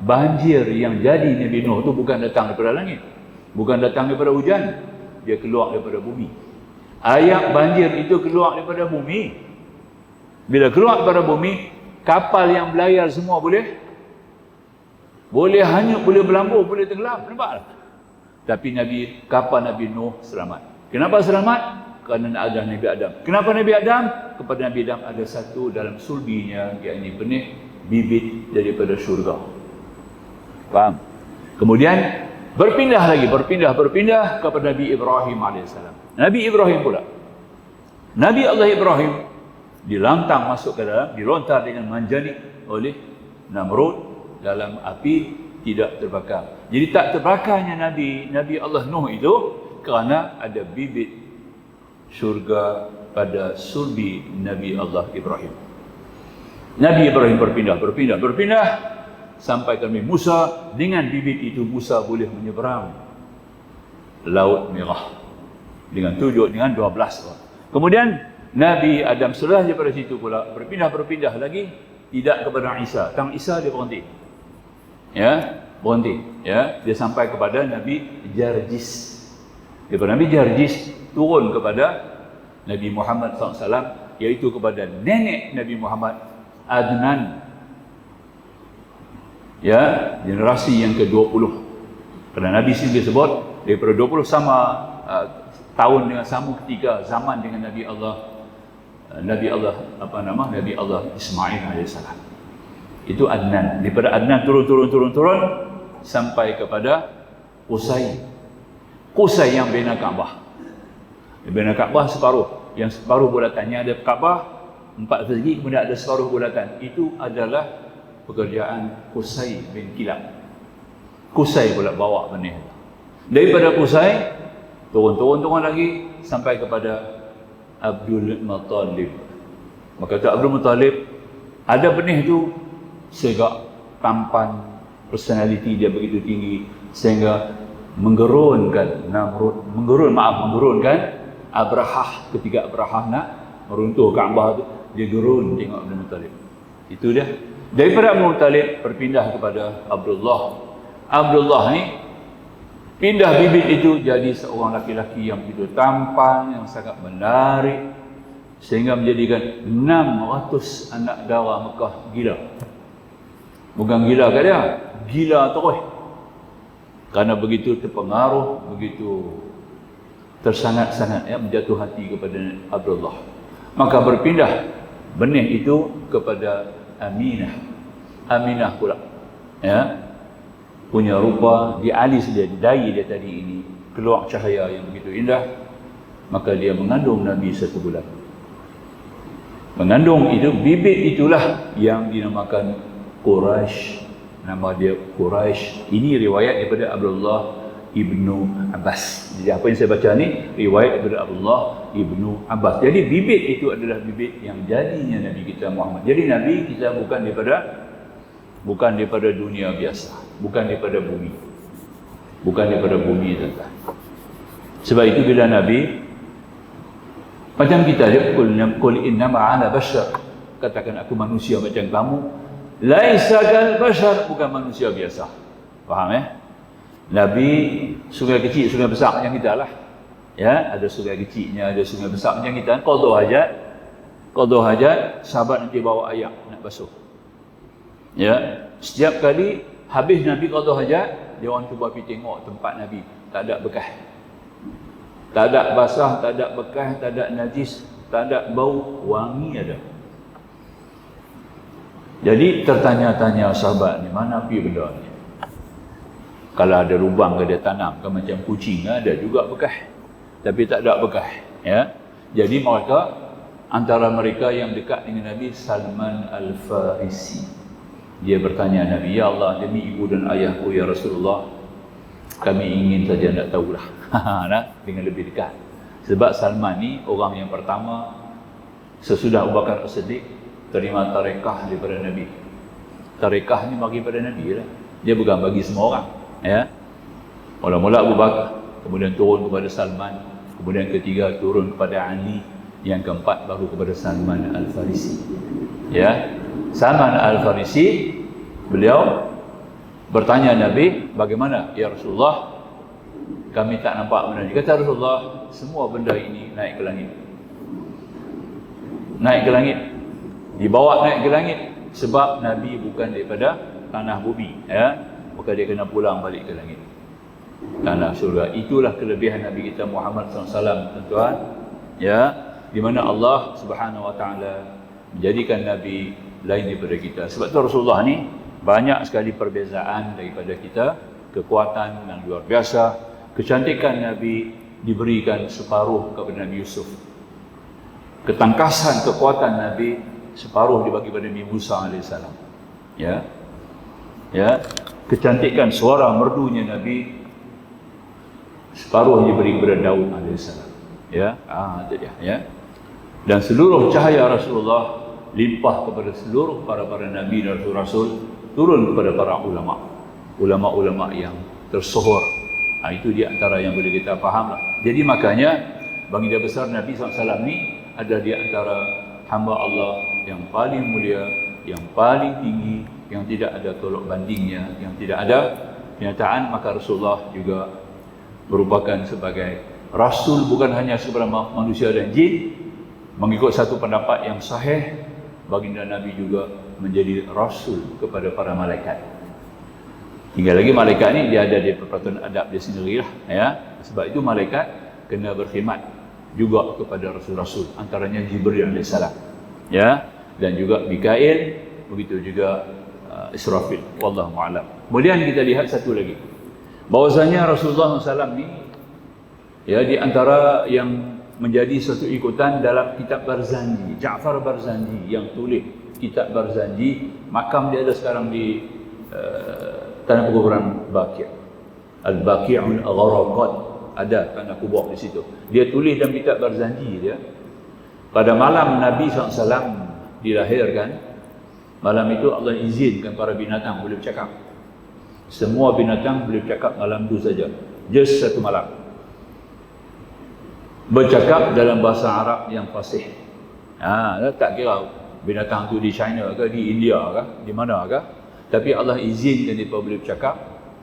banjir yang jadi Nabi Nuh tu bukan datang daripada langit. Bukan datang daripada hujan. Dia keluar daripada bumi. Air banjir itu keluar daripada bumi. Bila keluar daripada bumi, kapal yang berlayar semua boleh hanyut, boleh berlambung, boleh tenggelam. Nampak tak? Tapi kapal Nabi Nuh selamat. Kenapa selamat? Kerana ada Nabi Adam. Kenapa Nabi Adam? Kepada Nabi Adam ada satu dalam sulbinya, yakni benih bibit daripada syurga. Faham? Kemudian berpindah kepada Nabi Ibrahim AS. Nabi Ibrahim pula Nabi Allah Ibrahim dilantang masuk ke dalam, dilontar dengan manjaniq oleh Namrud dalam api, tidak terbakar. Jadi tak terbakarnya Nabi Allah Nuh itu kerana ada bibit syurga pada sulbi Nabi Allah Ibrahim. Nabi Ibrahim berpindah sampai ke Nabi Musa. Dengan bibit itu Musa boleh menyeberang Laut Merah dengan 12 orang. Kemudian Nabi Adam setelah daripada situ pula berpindah lagi, tidak kepada Isa. Tang Isa dia berhenti. Dia sampai kepada Nabi Jarjis. Daripada Nabi Jarjis turun kepada Nabi Muhammad SAW, iaitu kepada nenek Nabi Muhammad, Adnan. Generasi yang ke-20. Kerana Nabi sendiri sebut daripada 20 sama tahun dengan sama ketika zaman dengan Nabi Allah Ismail alaihissalam. Itu Adnan. Daripada Adnan turun sampai kepada Qusay yang bina Kaabah. Bina Kaabah separuh. Yang separuh bulatannya ada Kaabah 4 segi, kemudian ada separuh bulatan. Itu adalah pekerjaan Qusay bin Kilab. Qusay pula bawa benih. Daripada Qusay turun lagi sampai kepada Abdul Muttalib. Maka kata Abdul Muttalib, ada benih tu segak tampan, personality dia begitu tinggi sehingga menggerunkan Abrahah. Ketika Abrahah nak meruntuh Kaabah tu, dia gerun tengok Abdul Muttalib. Itu dia. Daripada Abdul Muttalib berpindah kepada Abdullah ni pindah bibit itu jadi seorang laki-laki yang begitu tampan, yang sangat menarik, sehingga menjadikan 600 anak dara Mekah gila. Bukan gila kat dia, gila terus. Kerana begitu terpengaruh, begitu tersangat-sangat menjatuh hati kepada Abdullah. Maka berpindah benih itu kepada Aminah pula. Punya rupa di alis dia, di dahi dia tadi ini keluar cahaya yang begitu indah. Maka dia mengandung Nabi 1 bulan. Mengandung itu, bibit itulah yang dinamakan Quraisy. Nama dia Quraisy. Ini riwayat daripada Abdullah ibnu Abbas. Jadi apa yang saya baca ni riwayat daripada Abdullah ibnu Abbas. Jadi bibit itu adalah bibit yang jadinya Nabi kita Muhammad. Jadi Nabi kita bukan daripada dunia biasa, bukan daripada bumi. Tuan-tuan. Sebab itu bila Nabi macam kita dia qul innama ana bashar, katakan aku manusia macam kamu. Laisa kal bashar, bukan manusia biasa. Faham Nabi sungai kecil, sungai besar macam kita lah. Ada sungai kecilnya, ada sungai besar macam kita. Qadha hajat, sahabat nanti bawa air nak basuh. Setiap kali habis Nabi qadha hajat, dia orang cuba pergi tengok tempat Nabi, tak ada bekas. Tak ada basah, tak ada bekas, tak ada najis, tak ada bau, wangi ada. Jadi tertanya-tanya sahabat ni, mana pergi benda ni? Kalau ada lubang ke dia tanam, kan macam kucing ada juga bekas, tapi tak ada bekas. Jadi antara mereka yang dekat dengan Nabi, Salman Al-Farisi, dia bertanya Nabi, ya Allah, demi ibu dan ayahku ya Rasulullah, kami ingin saja nak tahulah. Dengan lebih dekat. Sebab Salman ni orang yang pertama sesudah Abu Bakar As-Siddiq terima tarekah daripada Nabi. Tarekah ni bagi pada Nabi lah. Dia bukan bagi semua orang. Mula-mula Abu Bakar, kemudian turun kepada Salman, kemudian ketiga turun kepada Ali, yang keempat baru kepada Salman Al-Farisi. Salman Al-Farisi, beliau bertanya Nabi, bagaimana ya Rasulullah, kami tak nampak benda ni. Kata Rasulullah, semua benda ini naik ke langit. Naik ke langit. Dibawa naik ke langit. Sebab Nabi bukan daripada tanah bumi. Maka dia kena pulang balik ke langit, tanah syurga. Itulah kelebihan Nabi kita Muhammad SAW, tuan-tuan. Di mana Allah Subhanahu Wa Taala menjadikan Nabi lain daripada kita. Sebab tu Rasulullah ni banyak sekali perbezaan daripada kita. Kekuatan yang luar biasa. Kecantikan Nabi diberikan separuh kepada Nabi Yusuf. ketangkasan kekuatan Nabi separuh dibagi pada Nabi Musa alaihissalam. Ya. Ya, kecantikan suara merdunya Nabi separuh diberi kepada Daud alaihissalam. Ya, itu dia, ya. Dan seluruh cahaya Rasulullah limpah kepada seluruh para nabi dan rasul, turun kepada para ulama yang tersohor. Itu di antara yang boleh kita faham lah. Jadi makanya baginda besar Nabi SAW ni adalah di antara hamba Allah yang paling mulia, yang paling tinggi, yang tidak ada tolak bandingnya, yang tidak ada kenyataan. Maka Rasulullah juga merupakan sebagai Rasul bukan hanya kepada manusia dan jin. Mengikut satu pendapat yang sahih, baginda Nabi juga menjadi Rasul kepada para malaikat. Tinggal lagi malaikat ni dia ada dia peraturan adab dia sendirilah, ya. Sebab itu malaikat kena berkhidmat juga kepada rasul-rasul, antaranya Jibril alaihissalam, ya, dan juga Mikail, begitu juga Israfil. Wallahu a'lam. Kemudian kita lihat satu lagi, bahwasanya Rasulullah SAW ni, ya, di antara yang menjadi satu ikutan dalam kitab Barzanji, Ja'far Barzanji yang tulis kitab Barzanji, makam dia ada sekarang di tanah kuburan Baqi', Al-Baqi'ul Gharaqad, ada tanah kubur di situ. Dia tulis dalam kitab Barzanji dia, pada malam Nabi SAW dilahirkan, malam itu Allah izinkan para binatang boleh bercakap. Semua binatang boleh bercakap malam itu saja, just satu malam. Bercakap dalam bahasa Arab yang fasih. Tak kira binatang itu di China ke, di India ke, di mana ke, tapi Allah izinkan mereka boleh bercakap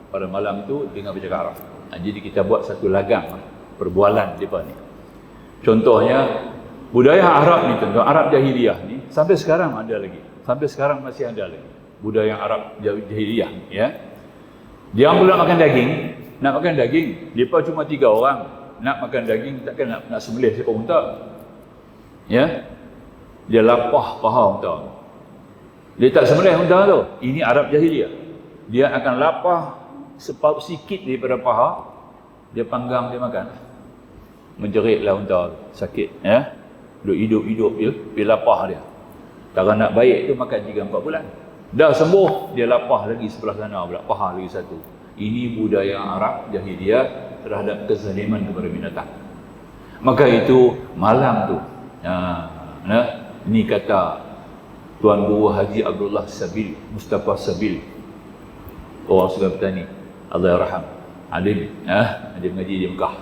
pada malam itu dengan bercakap Arab. Jadi kita buat satu lagang perbualan mereka ni. Contohnya budaya Arab ni, contoh Arab jahiliyah ni sampai sekarang ada lagi. Sampai sekarang masih ada lagi budaya Arab jahiliyah, ya. Dia pula makan daging, nak makan daging, mereka cuma 3 orang. Nak makan daging takkan nak sembelih seekor unta. Ya. Dia lapah paha unta. Dia tak sembelih unta tu. Ini Arab jahiliyah. Dia akan lapah sikit daripada paha, dia panggang, dia makan. Menjeritlah unta tu, sakit, ya. Duk hidup-hidup dia, dia lapah dia. Kalau nak baik tu makan 3-4 bulan. Dah sembuh, dia lapah lagi sebelah sana pula, paha lagi satu. Ini budaya Arab jahiliyah terhadap kezaliman kepada binatang. Maka itu malam tu, ini kata Tuan Guru Haji Abdullah Sabil, Mustafa Sabil, orang Sungai Petani, Allah yarham, alim, dia mengaji di Mekah.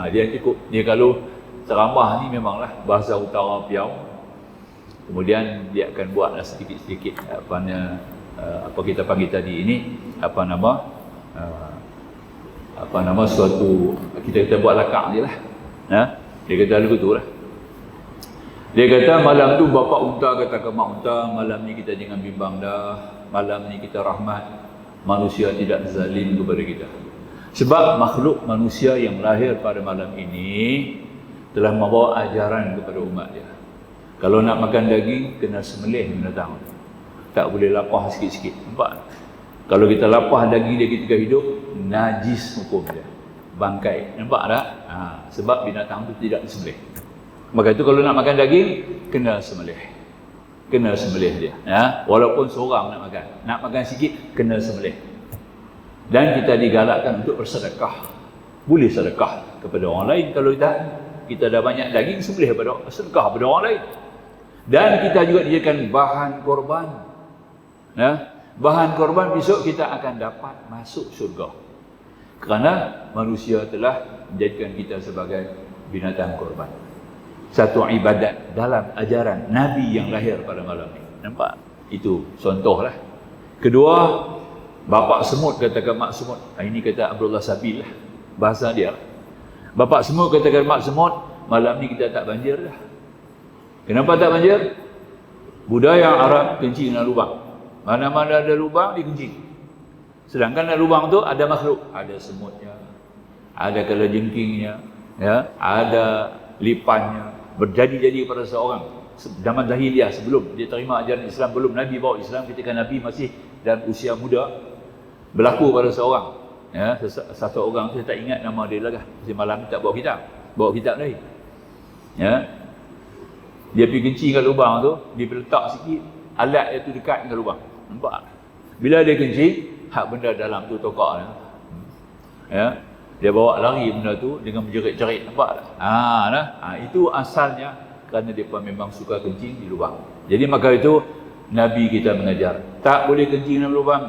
Dia cukup, dia kalau ceramah ni memanglah bahasa utara Piau. Kemudian dia akan buatlah sedikit-sedikit apa kita panggil tadi ini, apa nama suatu, kita buat lakak je lah. Dia kata lagu tu lah. Dia kata malam tu bapa unta kata ke mak unta, malam ni kita jangan bimbang dah, malam ni kita rahmat, manusia tidak zalim kepada kita. Sebab makhluk manusia yang lahir pada malam ini telah membawa ajaran kepada umat dia. Kalau nak makan daging, kena sembelih binatang. Tak boleh lapah sikit-sikit. Nampak? Kalau kita lapah daging dia ketika hidup, najis hukum dia, bangkai. Nampak tak? Sebab binatang itu tidak disembelih. Maka itu kalau nak makan daging, kena sembelih. Kena sembelih dia, ya? Walaupun seorang nak makan sikit, kena sembelih. Dan kita digalakkan untuk bersedekah. Boleh sedekah kepada orang lain. Kalau kita dah banyak daging, sembelih sedekah kepada orang lain. Dan kita juga dijadikan bahan korban, ya? Bahan korban besok kita akan dapat masuk syurga. Kerana manusia telah menjadikan kita sebagai binatang korban. Satu ibadat dalam ajaran Nabi yang lahir pada malam ini. Nampak? Itu contohlah. Kedua, bapak semut katakan mak semut. Ini kata Abdullah Sabil lah, bahasa dia lah. Bapak semut katakan mak semut, malam ni kita tak banjir dah. Kenapa tak banjir? Budaya Arab kencing dalam lubang. Mana-mana ada lubang, dia kencing. Sedangkan dalam lubang tu ada makhluk. Ada semutnya, ada kalajengkingnya, ya, ada lipannya. Berjadi-jadi pada seorang zaman jahiliyah sebelum dia terima ajaran Islam, belum Nabi bawa Islam, ketika Nabi masih dalam usia muda, berlaku pada seorang, ya, satu orang, saya tak ingat nama dia lah, malam ni tak bawa kitab lagi, ya. Dia pergi kencing kat lubang tu, dia letak sikit alat dia tu dekat dengan lubang. Nampak? Bila dia kencing, hak benda dalam tu tokak dia. Ya. Dia bawa lari benda tu dengan menjerit-jerit, nampak tak? Itu asalnya kerana dia memang suka kencing di lubang. Jadi maka itu Nabi kita mengajar, tak boleh kencing dalam lubang.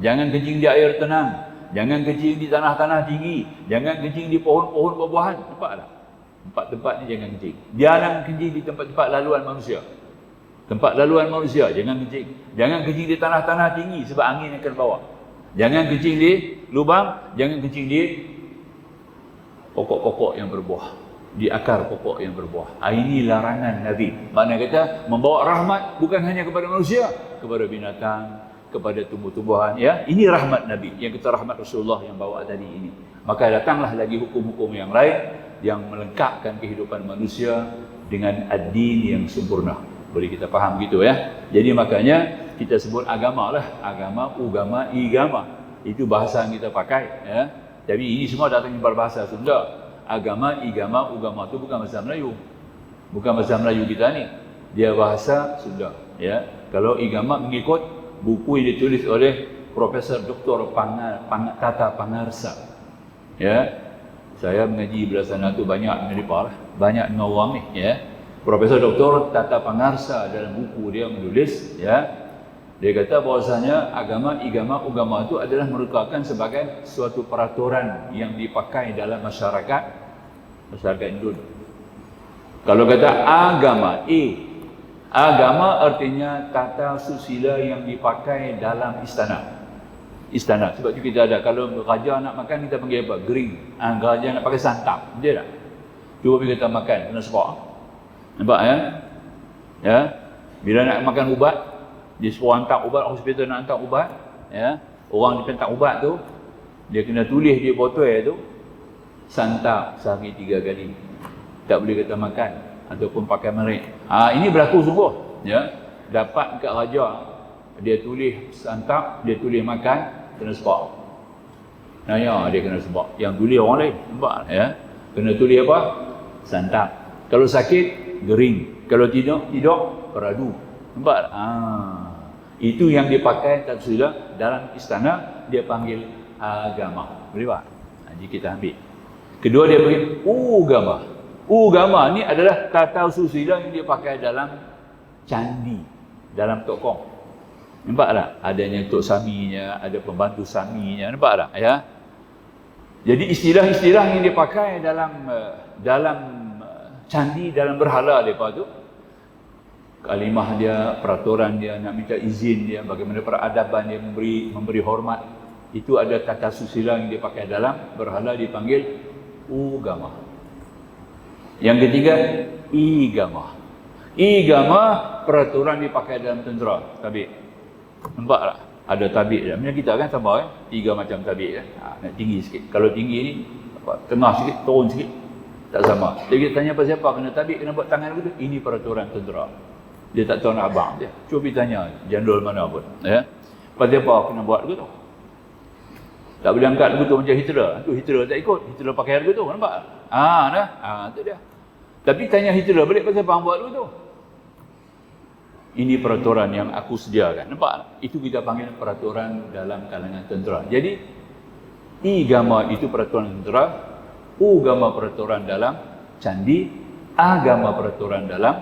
Jangan kencing di air tenang. Jangan kencing di tanah-tanah tinggi. Jangan kencing di pohon-pohon buah-buahan. Nampak tak? Tempat-tempat ni jangan kencing. Jangan kencing di tempat-tempat laluan manusia. Tempat laluan manusia, jangan kencing. Jangan kencing di tanah-tanah tinggi sebab angin akan bawa. Jangan kencing di lubang, jangan kencing di pokok-pokok yang berbuah, di akar pokok yang berbuah. Ini larangan Nabi. Makna kata membawa rahmat bukan hanya kepada manusia, kepada binatang, kepada tumbuh-tumbuhan, ya. Ini rahmat Nabi, yang kita rahmat Rasulullah yang bawa tadi ini. Maka datanglah lagi hukum-hukum yang lain yang melengkapkan kehidupan manusia dengan ad-din yang sempurna. Boleh kita faham gitu, ya. Jadi makanya kita sebut agama lah, agama, ugama, igama. Itu bahasa yang kita pakai, ya. Tapi ini semua datang dari bahasa Sunda. Agama, igama, ugama itu bukan bahasa Melayu. Bukan bahasa Melayu kita ni. Dia bahasa Sunda, ya. Kalau igama mengikut buku yang ditulis oleh Profesor Dr. Tata Pangarsa. Ya. Saya mengaji belah sana tu banyak menelipar, banyak dengan orang ni, ya. Profesor Dr. Tata Pangarsa dalam buku dia menulis, ya. Dia kata bahwasanya agama, igama, ugama itu adalah merupakan sebagai suatu peraturan yang dipakai dalam masyarakat Indon. Kalau kata agama, agama artinya tata susila yang dipakai dalam istana. Istana. Sebab tu kita ada, kalau raja nak makan kita panggil apa? Gering. Raja nak pakai santap. Betul tak? Cuba pergi kita makan, kena sebab. Nampak, ya? Ya. Bila nak makan ubat, dia suruh hantar ubat, hospital nak hantar ubat, ya. Orang dia hantar ubat tu, dia kena tulis di botol tu, santap sehari 3 kali. Tak boleh kata makan ataupun pakai merik. Ini berlaku sungguh, ya. Dapat kat raja, dia tulis santap, dia tulis makan, kena sebab. Ya, dia kena sebab. Yang tulis orang lain, nampak, ya. Kena tulis apa? Santap. Kalau sakit, gering. Kalau tidak, peradu. Nampak? Itu yang dipakai tafsirlah dalam istana, dia panggil agama. Boleh tak? Jadi kita ambil. Kedua dia panggil ugama. Ugama ni adalah tata susila yang dia pakai dalam candi, dalam tokong. Nampak tak? Adanya tok saminya, ada pembantu saminya. Nampak tak? Ya. Jadi istilah-istilah yang dia pakai dalam candi, dalam berhala depa tu, kalimah dia, peraturan dia, nak minta izin dia, bagaimana peradaban dia memberi hormat, itu ada tata susila yang dia pakai dalam berhala, dipanggil ugama. Yang ketiga, igama. Igama peraturan dipakai dalam tentera, tabik. Nampak tak? Ada tabik dia. Macam kita kan sama, 3 macam tabik kan. Nak tinggi sikit. Kalau tinggi ni tengah sikit, turun sikit, tak sama. Jadi kita tanya pasal apa kena tabik, kena buat tangan begitu. Ini peraturan tentera. Dia tak tahu nak abang dia. Cuba tanya jandul mana pun, ya. Pasal apa kena buat begitu? Tak boleh angkat begitu macam Hitler. Tu Hitler tak ikut. Hitler pakai begitu, nampak? Tu dia. Tapi tanya Hitler balik pasal apa hang buat begitu? Ini peraturan yang aku sediakan. Nampak? Itu kita panggil peraturan dalam kalangan tentera. Jadi igama itu peraturan tentera, ugama peraturan dalam candi, agama peraturan dalam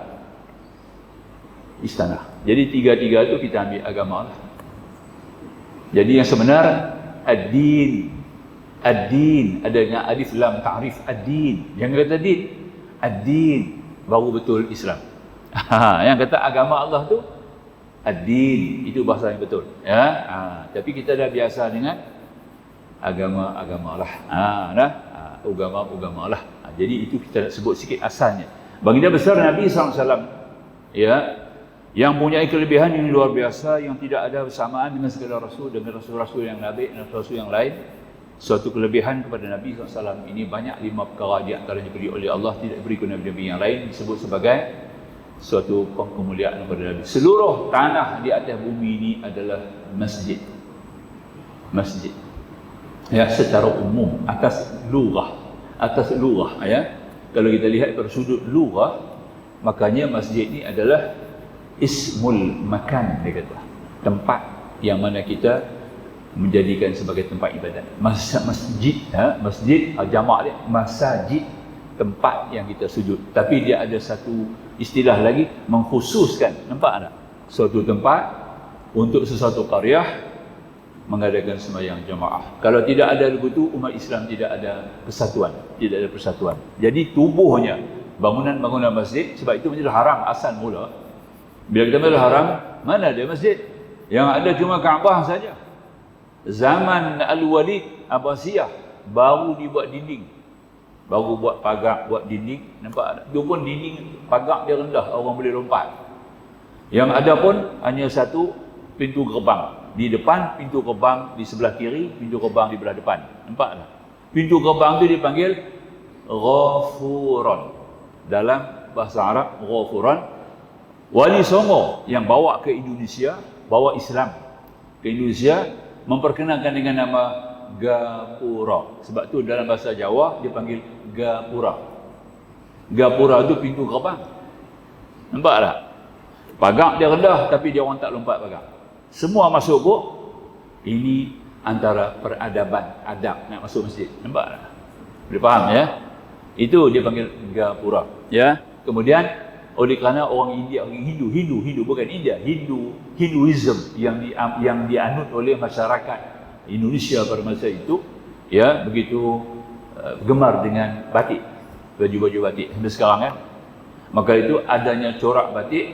istana. Jadi tiga-tiga itu kita ambil agama lah. Jadi yang sebenar ad-din. Ad-din ada dengan alif lam ta'rif ad-din. Jangan kata din. Ad-din baru betul Islam. Yang kata agama Allah tu ad-din, itu bahasa yang betul, ya. Tapi kita dah biasa dengan agama-agama lah. Agama-agama lah. Jadi itu kita nak sebut sikit asalnya. Baginda besar Nabi SAW, ya, yang punya kelebihan yang luar biasa, yang tidak ada bersamaan dengan segala rasul, dengan rasul-rasul yang Nabi dan rasul yang lain. Suatu kelebihan kepada Nabi SAW ini banyak 5 perkara di antaranya diberi oleh Allah, tidak diberi kepada Nabi yang lain, disebut sebagai suatu kemuliaan kepada Nabi. Seluruh tanah di atas bumi ini adalah masjid. Masjid. Ya, secara umum atas lugah, ya. Kalau kita lihat dari sudut lugah, Makanya masjid ni adalah ismul makan, dia kata. Tempat yang mana kita menjadikan sebagai tempat ibadat. Masjid, masjid jamak dia masajid, tempat yang kita sujud. Tapi dia ada satu istilah lagi mengkhususkan, nampak tak? Suatu tempat untuk sesuatu qaryah mengadakan sembahyang jamaah. Kalau tidak ada begitu, umat Islam tidak ada persatuan, tidak ada persatuan. Jadi tubuhnya bangunan-bangunan masjid, sebab itu menjadi haram asal mula. Bila kita bilang haram, mana ada masjid? Yang ada cuma Kaabah saja. Zaman Al-Walid Abbasiyah baru dibuat dinding, baru buat pagar, buat dinding. Nampak tak? Itu pun dinding pagar dia rendah, orang boleh lompat. Yang ada pun hanya satu pintu gerbang. Di depan pintu gerbang, di sebelah kiri pintu gerbang di belah depan. Nampak tak? Pintu gerbang tu dipanggil Ghafuran. Dalam bahasa Arab, Ghafuran. Wali Songo yang bawa ke Indonesia, bawa Islam ke Indonesia, memperkenalkan dengan nama Gapura. Sebab tu dalam bahasa Jawa dia panggil Gapura. Gapura tu pintu gerbang. Nampak tak? Pagar dia rendah tapi dia orang tak lompat pagar. Semua masuk kok. Ini antara peradaban, adab nak masuk masjid. Nampak tak? Boleh faham ya? Itu dia panggil Gapura. Ya. Kemudian oleh kerana orang India, orang Hindu bukan India, Hinduism yang dianut oleh masyarakat Indonesia pada masa itu, ya, begitu gemar dengan batik, baju-baju batik sampai sekarang kan. Maka itu adanya corak batik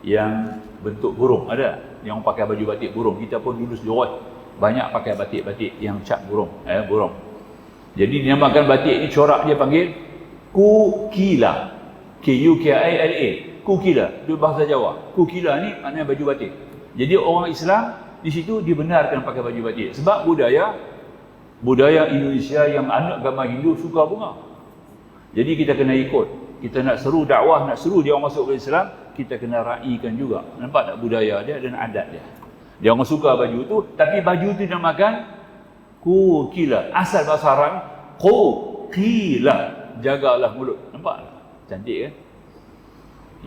yang bentuk burung, ada yang pakai baju batik burung. Kita pun dulu sejauh banyak pakai batik-batik yang cap burung, burung. Jadi dinamakan batik ini, corak dia panggil Kukila. K-U-K-I-L-A, Kukila, itu bahasa Jawa. Kukila ni maknanya baju batik. Jadi orang Islam di situ dibenarkan pakai baju batik. Sebab budaya Indonesia yang anut agama Hindu suka bunga. Jadi kita kena ikut. Kita nak seru dakwah, nak seru dia orang masuk ke Islam, kita kena raikan juga. Nampak tak budaya dia dan adat dia. Dia orang suka baju tu, tapi baju tu dinamakan Kukila. Asal bahasa Arab Kukila, jagalah mulut. Nampak tak? Cantik kan?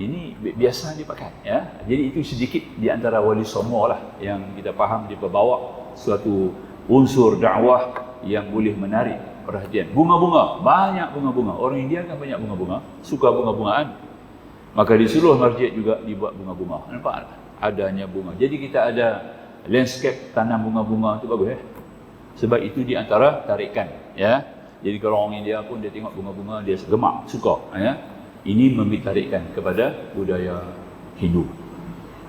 Ini biasa dipakai, ya. Jadi itu sedikit di antara Wali Songo lah yang kita faham dia berbawa suatu unsur dakwah yang boleh menarik perhatian. Bunga-bunga, banyak bunga-bunga. Orang India kan banyak bunga-bunga, suka bunga-bungaan. Maka di seluruh masjid juga dibuat bunga-bunga. Nampak tak? Adanya bunga. Jadi kita ada landscape tanam bunga-bunga, itu bagus ya. Sebab itu di antara tarikan, ya. Jadi kalau orang India pun dia tengok bunga-bunga dia gemak, suka, ya. Ini membitarikkan kepada budaya Hindu.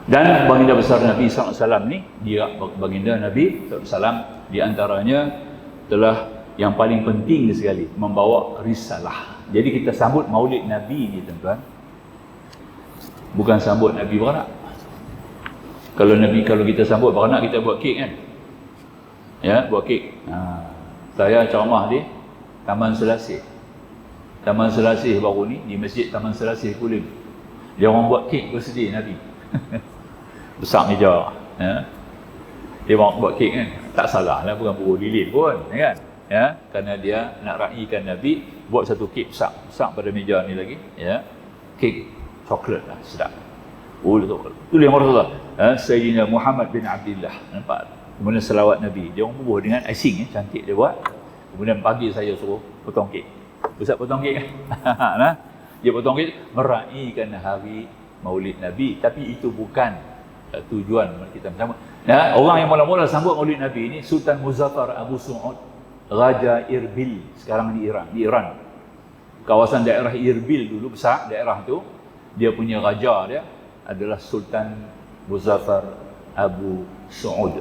Dan baginda besar Nabi SAW ni, dia baginda Nabi SAW di antaranya telah yang paling penting sekali membawa risalah. Jadi kita sambut Maulid Nabi ni tuan-tuan, bukan sambut Nabi beranak. Kalau kita sambut beranak, kita buat kek kan, ya, buat kek. Saya ceramah di Taman Selasih. Taman Selasih baru ni, di Masjid Taman Selasih Kulim. Dia orang buat kek bersedia Nabi. Besar meja, ya. Dia orang buat kek kan, tak salah lah, bukan pukul lilin pun, kan, ya. Kerana dia nak raikan Nabi, buat satu kek besar pada meja ni lagi, ya. Kek coklat lah, sedap. Itu yang Rasulullah, Sayyidina Muhammad bin Abdullah. Nampak? Kemudian selawat Nabi, dia orang bubuh dengan icing, cantik dia buat. Kemudian pagi saya suruh potong kek. Ustaz potong kek kan? Nah, dia potong kek meraihkan hari Maulid Nabi. Tapi itu bukan tujuan kita bersama. Nah, orang yang mula-mula sambut Maulid Nabi ini Sultan Muzaffar Abu Su'ud, Raja Irbil sekarang di Iran. Kawasan daerah Irbil dulu besar daerah tu. Dia punya raja dia adalah Sultan Muzaffar Abu Su'ud.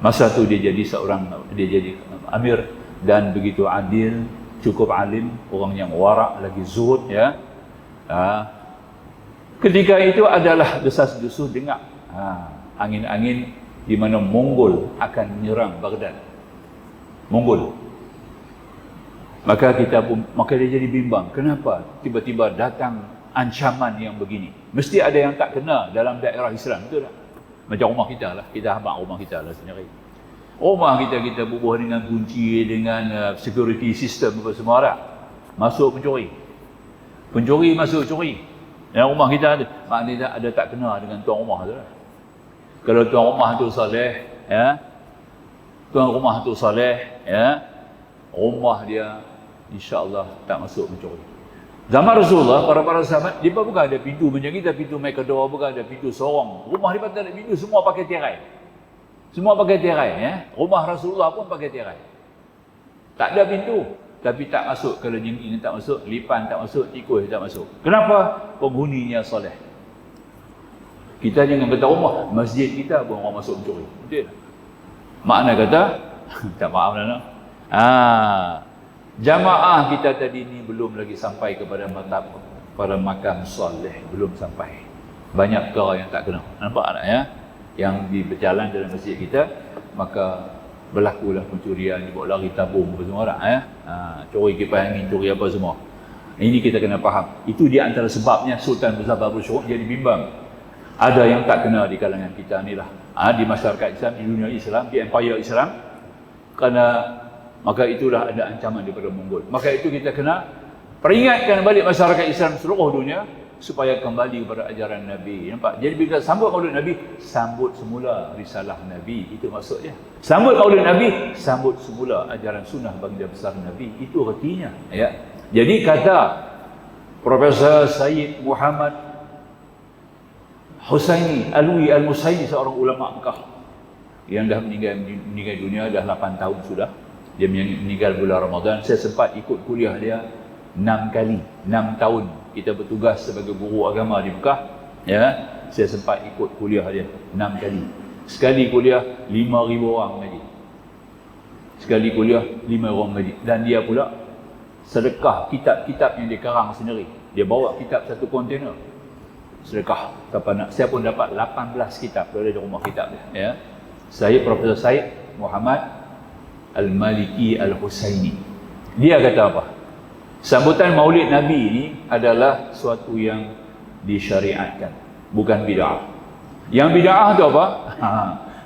Masa tu dia jadi amir dan begitu adil, cukup alim, orang yang warak lagi zuhud, ya. Ketika itu adalah desas-desus dengar angin-angin di mana Mongol akan menyerang Baghdad. Mongol. Maka dia jadi bimbang, kenapa tiba-tiba datang ancaman yang begini? Mesti ada yang tak kena dalam daerah Islam, betul tak? Macam rumah kita lah, kita habaq rumah kita lah sendiri. Rumah kita bubuh dengan kunci, dengan security system apa semua dah. Masuk pencuri. Pencuri masuk curi. Yang rumah kita ada, maknanya ada tak kena dengan tuan rumah tu lah. Kalau tuan rumah tu soleh, ya, tuan rumah tu soleh, ya, rumah dia insya-Allah tak masuk mencuri. Zaman Rasulullah, para sahabat, dia bukan ada pintu macam kita, pintu mai kedua, bukan ada pintu sorong. Rumah dia tak ada pintu, semua pakai tirai. Semua pakai tirai, ya. Rumah Rasulullah pun pakai tirai. Tak ada pintu, tapi tak masuk. Kalau jengking tak masuk, lipan tak masuk, tikus tak masuk. Kenapa? Penghuninya soleh. Kita jangan kata rumah, masjid kita pun orang masuk mencuri. Betul? Makna kata, tak maaf lah nak. Jamaah kita tadi ni belum lagi sampai kepada makam soleh, belum sampai. Banyak perkara yang tak kena. Nampak tak ya? Yang berjalan dalam masjid kita, maka berlakulah pencurian, dibawa lari tabung apa semua tak ya? Curi kipas angin, curi apa semua. Ini kita kena faham. Itu di antara sebabnya Sultan Besar Babur Syuruk jadi bimbang. Ada yang tak kena di kalangan kita ni lah. Di masyarakat Islam, di dunia Islam, di empire Islam. Kerana maka itulah ada ancaman daripada Mongol. Maka itu kita kena peringatkan balik masyarakat Islam seluruh dunia supaya kembali kepada ajaran Nabi. Nampak? Jadi bila sambut Maulid Nabi, sambut semula risalah Nabi. Itu maksudnya. Sambut Maulid Nabi, sambut semula ajaran sunnah baginda besar Nabi. Itu artinya. Ya. Jadi kata Profesor Sayyid Muhammad Husaini Alwi Al-Musaini, seorang ulama Mekah yang dah meninggal dunia dah 8 tahun sudah. Dia meninggal bulan Ramadan. Saya sempat ikut kuliah dia 6 kali, 6 tahun kita bertugas sebagai guru agama di Mekah. Ya, saya sempat ikut kuliah dia 6 kali. Sekali kuliah 5,000 orang ngaji. Sekali kuliah 5 orang ngaji. Dan dia pula sedekah kitab-kitab yang dia karang sendiri. Dia bawa kitab satu kontainer. Sedekah. Siapa nak? Saya pun dapat 18 kitab dari rumah kitab dia. Ya. Saya Profesor Said Muhammad Al-Maliki Al-Husaini. Dia kata apa? Sambutan Maulid Nabi ini adalah suatu yang disyariatkan, bukan bid'ah. Yang bid'ah tu apa?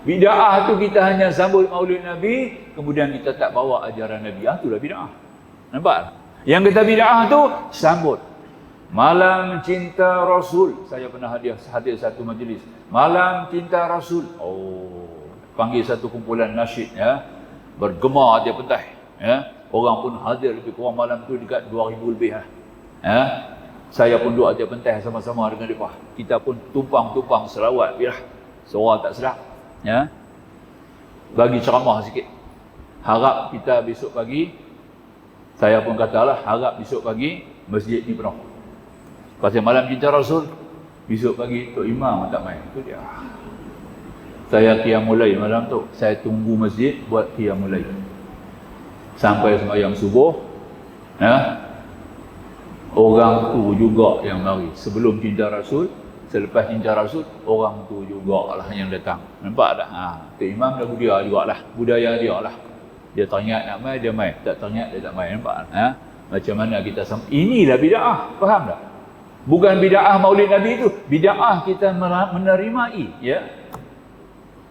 Bid'ah tu kita hanya sambut Maulid Nabi, kemudian kita tak bawa ajaran Nabi. Itulah bid'ah. Nampak? Yang kata bid'ah tu sambut Malam Cinta Rasul. Saya pernah hadir satu majlis Malam Cinta Rasul. Panggil satu kumpulan nasyid, ya. Bergema dia pentas, ya. Orang pun hadir lebih kurang malam tu dekat 2,000 lebih, ya. Saya pun duduk dia pentas sama-sama dengan mereka. Kita pun tumpang selawat, biar suara tak sedap, ya. Bagi ceramah sikit. Harap kita besok pagi, saya pun katalah harap besok pagi masjid ni penuh. Pasal Malam Cinta Rasul, besok pagi Tok Imam tak main. Itu dia. Saya qiyamul lail malam tu. Saya tunggu masjid buat qiyamul lail. Sampai sembahyang subuh, ya. Orang tu juga yang mari. Sebelum Cinta Rasul, selepas Cinta Rasul, orang tu jugalah yang datang. Nampak tak? Tok Imam dah budaya dia lah. Dia teringat nak main, dia main. Tak teringat, dia tak main. Nampak? Macam mana kita inilah bid'ah. Faham tak? Bukan bid'ah Maulid Nabi itu. Bid'ah kita menerimai, ya.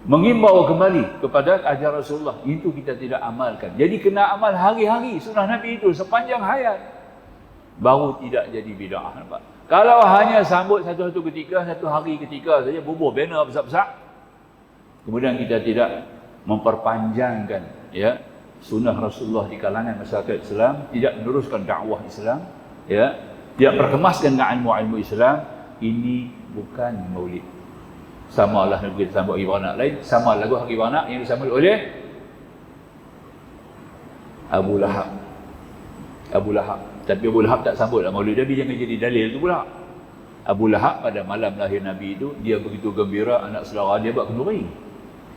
Mengimbau kembali kepada ajaran Rasulullah. Itu kita tidak amalkan. Jadi kena amal hari-hari sunnah Nabi itu sepanjang hayat. Baru tidak jadi bid'ah. Nampak? Kalau hanya sambut satu-satu ketika, satu hari ketika saja, bubuh banner besar-besar, kemudian kita tidak memperpanjangkan, ya, sunnah Rasulullah di kalangan masyarakat Islam, tidak meneruskan dakwah Islam, ya, tidak perkemaskan dengan ilmu-ilmu Islam, ini bukan maulid. Sama lah kita sambut hari beranak lain, sama lagu hari beranak yang disambut oleh Abu Lahab. Tapi Abu Lahab tak sambut lah Maulid Nabi, jangan jadi dalil tu pula. Abu Lahab pada malam lahir Nabi itu, dia begitu gembira, anak saudara dia buat kenduri.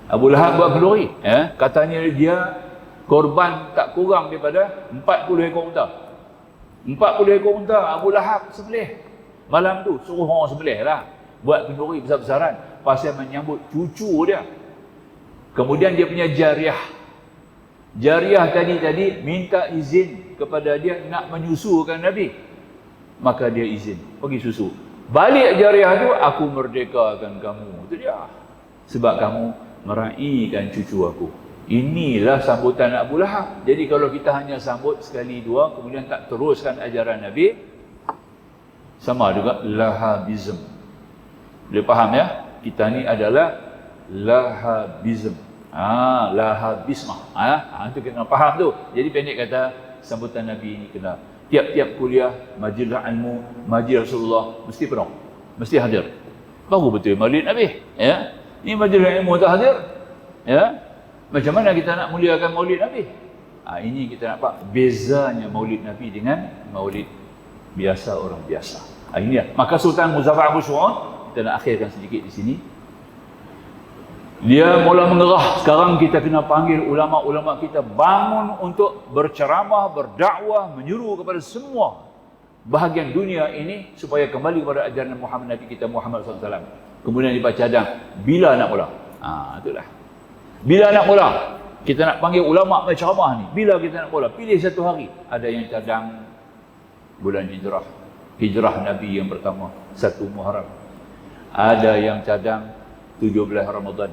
Abu Lahab buat kenduri, ya. Katanya dia korban tak kurang daripada 40 ekor unta. 40 ekor unta Abu Lahab sembelih. Malam tu suruh orang sembelih lah, buat kenduri besar-besaran pasal menyambut cucu dia. Kemudian dia punya jariah tadi minta izin kepada dia nak menyusukan Nabi. Maka dia izin, pergi susu. Balik jariah tu, aku merdekakan kamu. Itu dia. Sebab kamu meraihkan cucu aku. Inilah sambutan Abu Lahab. Jadi kalau kita hanya sambut sekali dua, kemudian tak teruskan ajaran Nabi, Sama juga lahabism. Boleh faham ya? Kita ni adalah lahabism. Lahabismah. Itu kena faham tu. Jadi pendek kata, sambutan Nabi ni kena tiap-tiap kuliah, majlis ilmu, majlis Rasulullah mesti penuh. Mesti hadir. Baru betul maulid Nabi. Ya. Ni majlis ilmu tak hadir. Ya. Macam mana kita nak muliakan maulid Nabi? Ini kita nampak bezanya maulid Nabi dengan maulid biasa orang biasa. Ini dia. Maka Sultan Muzaffar Abu Su'ud, kita nak akhirkan sedikit di sini. Dia mula mengerah, sekarang kita kena panggil ulama-ulama kita bangun untuk berceramah, berdakwah, menyuruh kepada semua bahagian dunia ini supaya kembali kepada ajaran Muhammad Nabi kita Muhammad SAW. Kemudian dibaca cadang, bila nak mula? Itulah. Bila nak mula? Kita nak panggil ulama berceramah ni. Bila kita nak mula? Pilih satu hari. Ada yang cadang bulan hijrah. Hijrah Nabi yang pertama, 1 Muharram. Ada yang cadang 17 Ramadan.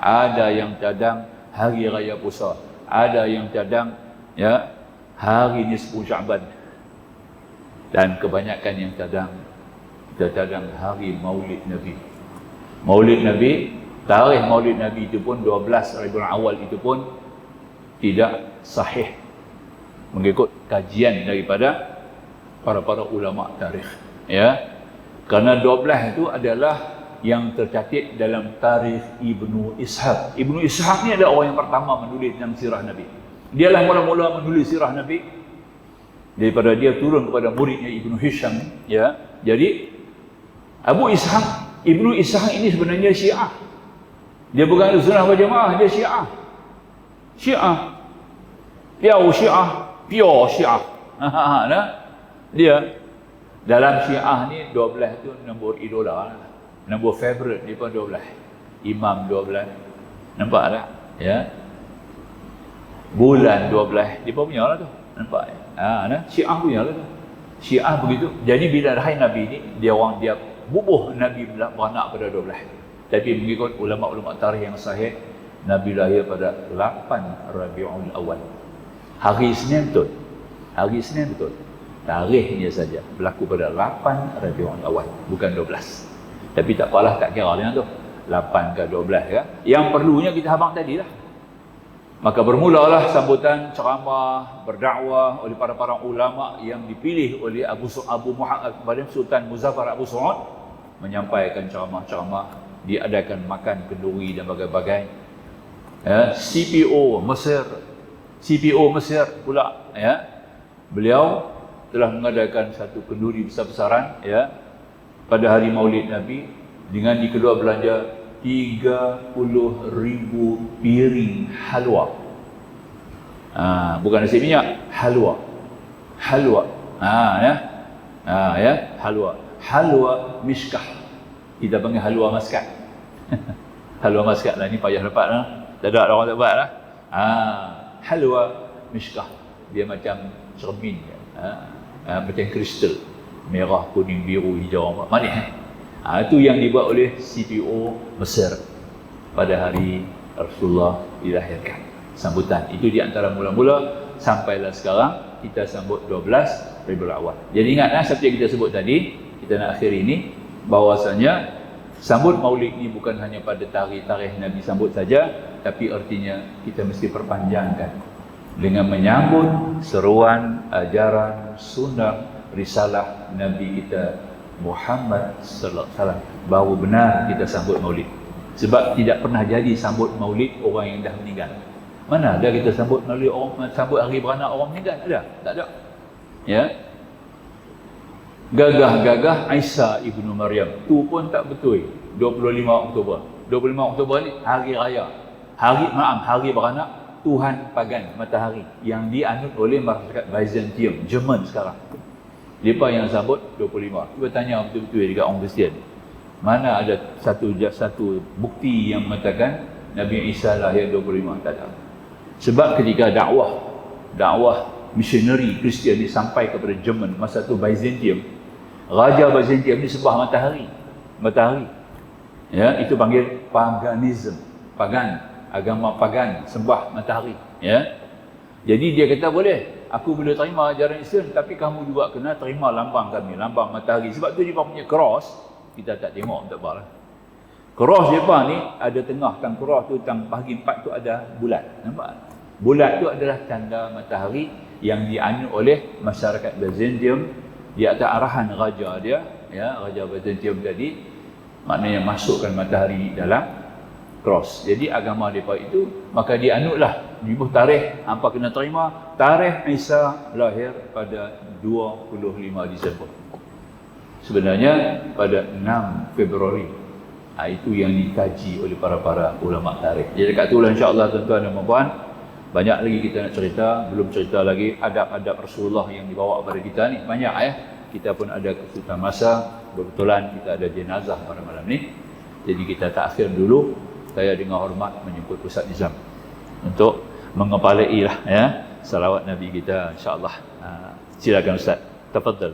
Ada yang cadang hari raya puasa. Ada yang cadang hari nisfu Sya'ban. Dan kebanyakan yang cadang, kita cadang hari Maulid Nabi. Maulid Nabi, tarikh Maulid Nabi itu pun 12 Rabiul Awal itu pun tidak sahih mengikut kajian daripada para ulama tarikh. Ya. Kerana 12 itu adalah yang tercatat dalam tarikh Ibnu Ishaq. Ibnu Ishaq ni adalah orang yang pertama menulis tentang sirah Nabi. Dialah mula-mula menulis sirah Nabi. Daripada dia turun kepada muridnya Ibnu Hisham. Ya. Jadi Ibnu Ishaq ini sebenarnya Syiah. Dia bukan Sunnah wal Jamaah, dia Syiah. Syiah. Pure Syiah. Dia dalam Syiah ni 12 tu nombor idola lah. Nombor favorite dia pun 12. Imam 12. Nampak tak? Ya. Bulan 12 dia pun punya lah tu. Nampak? Syiah punya lah tu. Syiah begitu. Jadi bila lahir Nabi ni, dia bubuh Nabi beranak pada 12. Tapi mengikut ulama-ulama tarikh yang sahih, Nabi lahir pada 8 Rabiul Awal. Hari Isnin betul. Hari Isnin betul. Tarikhnya saja berlaku pada 8 Rabiul Awal, bukan 12. Tapi tak apalah, tak kira dengan tu 8 ke 12 ya. Yang perlunya kita habang tadi lah. Maka bermulalah sambutan ceramah, berdakwah oleh para ulama yang dipilih oleh Abu Muhammad kepada Sultan Muzaffar Abu Su'ud, menyampaikan ceramah-ceramah, diadakan makan kenduri dan bagai-bagai. CPO Mesir pula ya. Beliau telah mengadakan satu kenduri besar-besaran ya pada hari Maulid Nabi dengan dikeluar belanja 30,000 piring halwa. Bukan nasi minyak, halwa. Halwa miskah. Kita panggil halwa maskat. Halwa maskat lah, ni payah dapat lah. Tak ada orang dapat lah. Halwa miskah. Dia macam cermin. Macam kristal. Merah, kuning, biru, hijau, manis. Itu yang dibuat oleh CPO Mesir pada hari Rasulullah dilahirkan. Sambutan itu di antara mula-mula sampailah sekarang kita sambut 12 Rabiul Awal. Jadi ingatlah seperti yang kita sebut tadi, kita nak akhir ini bahawasanya sambut Maulid ini bukan hanya pada tarikh Nabi sambut saja, tapi artinya kita mesti perpanjangkan dengan menyambut seruan, ajaran, sunnah, risalah Nabi kita Muhammad sallallahu alaihi wasallam. Baru benar kita sambut Maulid. Sebab tidak pernah jadi sambut Maulid orang yang dah meninggal. Mana ada kita sambut Maulid orang, sambut hari beranak orang meninggal? Ada? Tak ada. Ya. Gagah-gagah Isa ibnu Maryam tu pun tak betul. 25 Oktober. 25 Oktober ni hari raya. Hari beranak Tuhan pagan matahari yang dianut oleh masyarakat Byzantium, Jerman sekarang. Mereka yang sambut 25. Cuba tanya betul-betul dekat orang Kristian. Mana ada satu bukti yang mengatakan Nabi Isa lahir 25? Tak ada. Sebab ketika dakwah missionary Kristian ni sampai kepada Jerman masa tu Byzantium, Raja Byzantium ni sembah matahari. Ya, itu panggil paganism. Agama pagan sembah matahari. Ya. Jadi dia kata boleh. aku boleh terima ajaran Islam, tapi kamu juga kena terima lambang kami, lambang matahari. Sebab tu dia punya cross, kita tak tengok tak apa lah. Cross dia ni ada tengah kan, cross tu tang bahagi 4 tu ada bulat. Nampak? Bulat tu adalah tanda matahari yang dianut oleh masyarakat Byzantium di atas arahan raja dia, ya, Raja Byzantium tadi, maknanya masukkan matahari dalam cross. Jadi agama mereka itu, maka dianutlah dibuh tarikh, hampa kena terima tarikh Isa lahir pada 25 Disember. Sebenarnya pada 6 Februari. Itu yang dikaji oleh para ulama tarikh. Jadi dekat itulah insya-Allah tuan-tuan dan puan-puan, banyak lagi kita nak cerita, belum cerita lagi adab-adab Rasulullah yang dibawa kepada kita ni banyak ya. Kita pun ada kesulitan masa, kebetulan kita ada jenazah pada malam ni. Jadi kita takhir dulu. Saya dengan hormat menyebut Ustaz Nizam untuk mengepalai lah ya salawat Nabi kita insya-Allah. Silakan Ustaz. Tafadhal.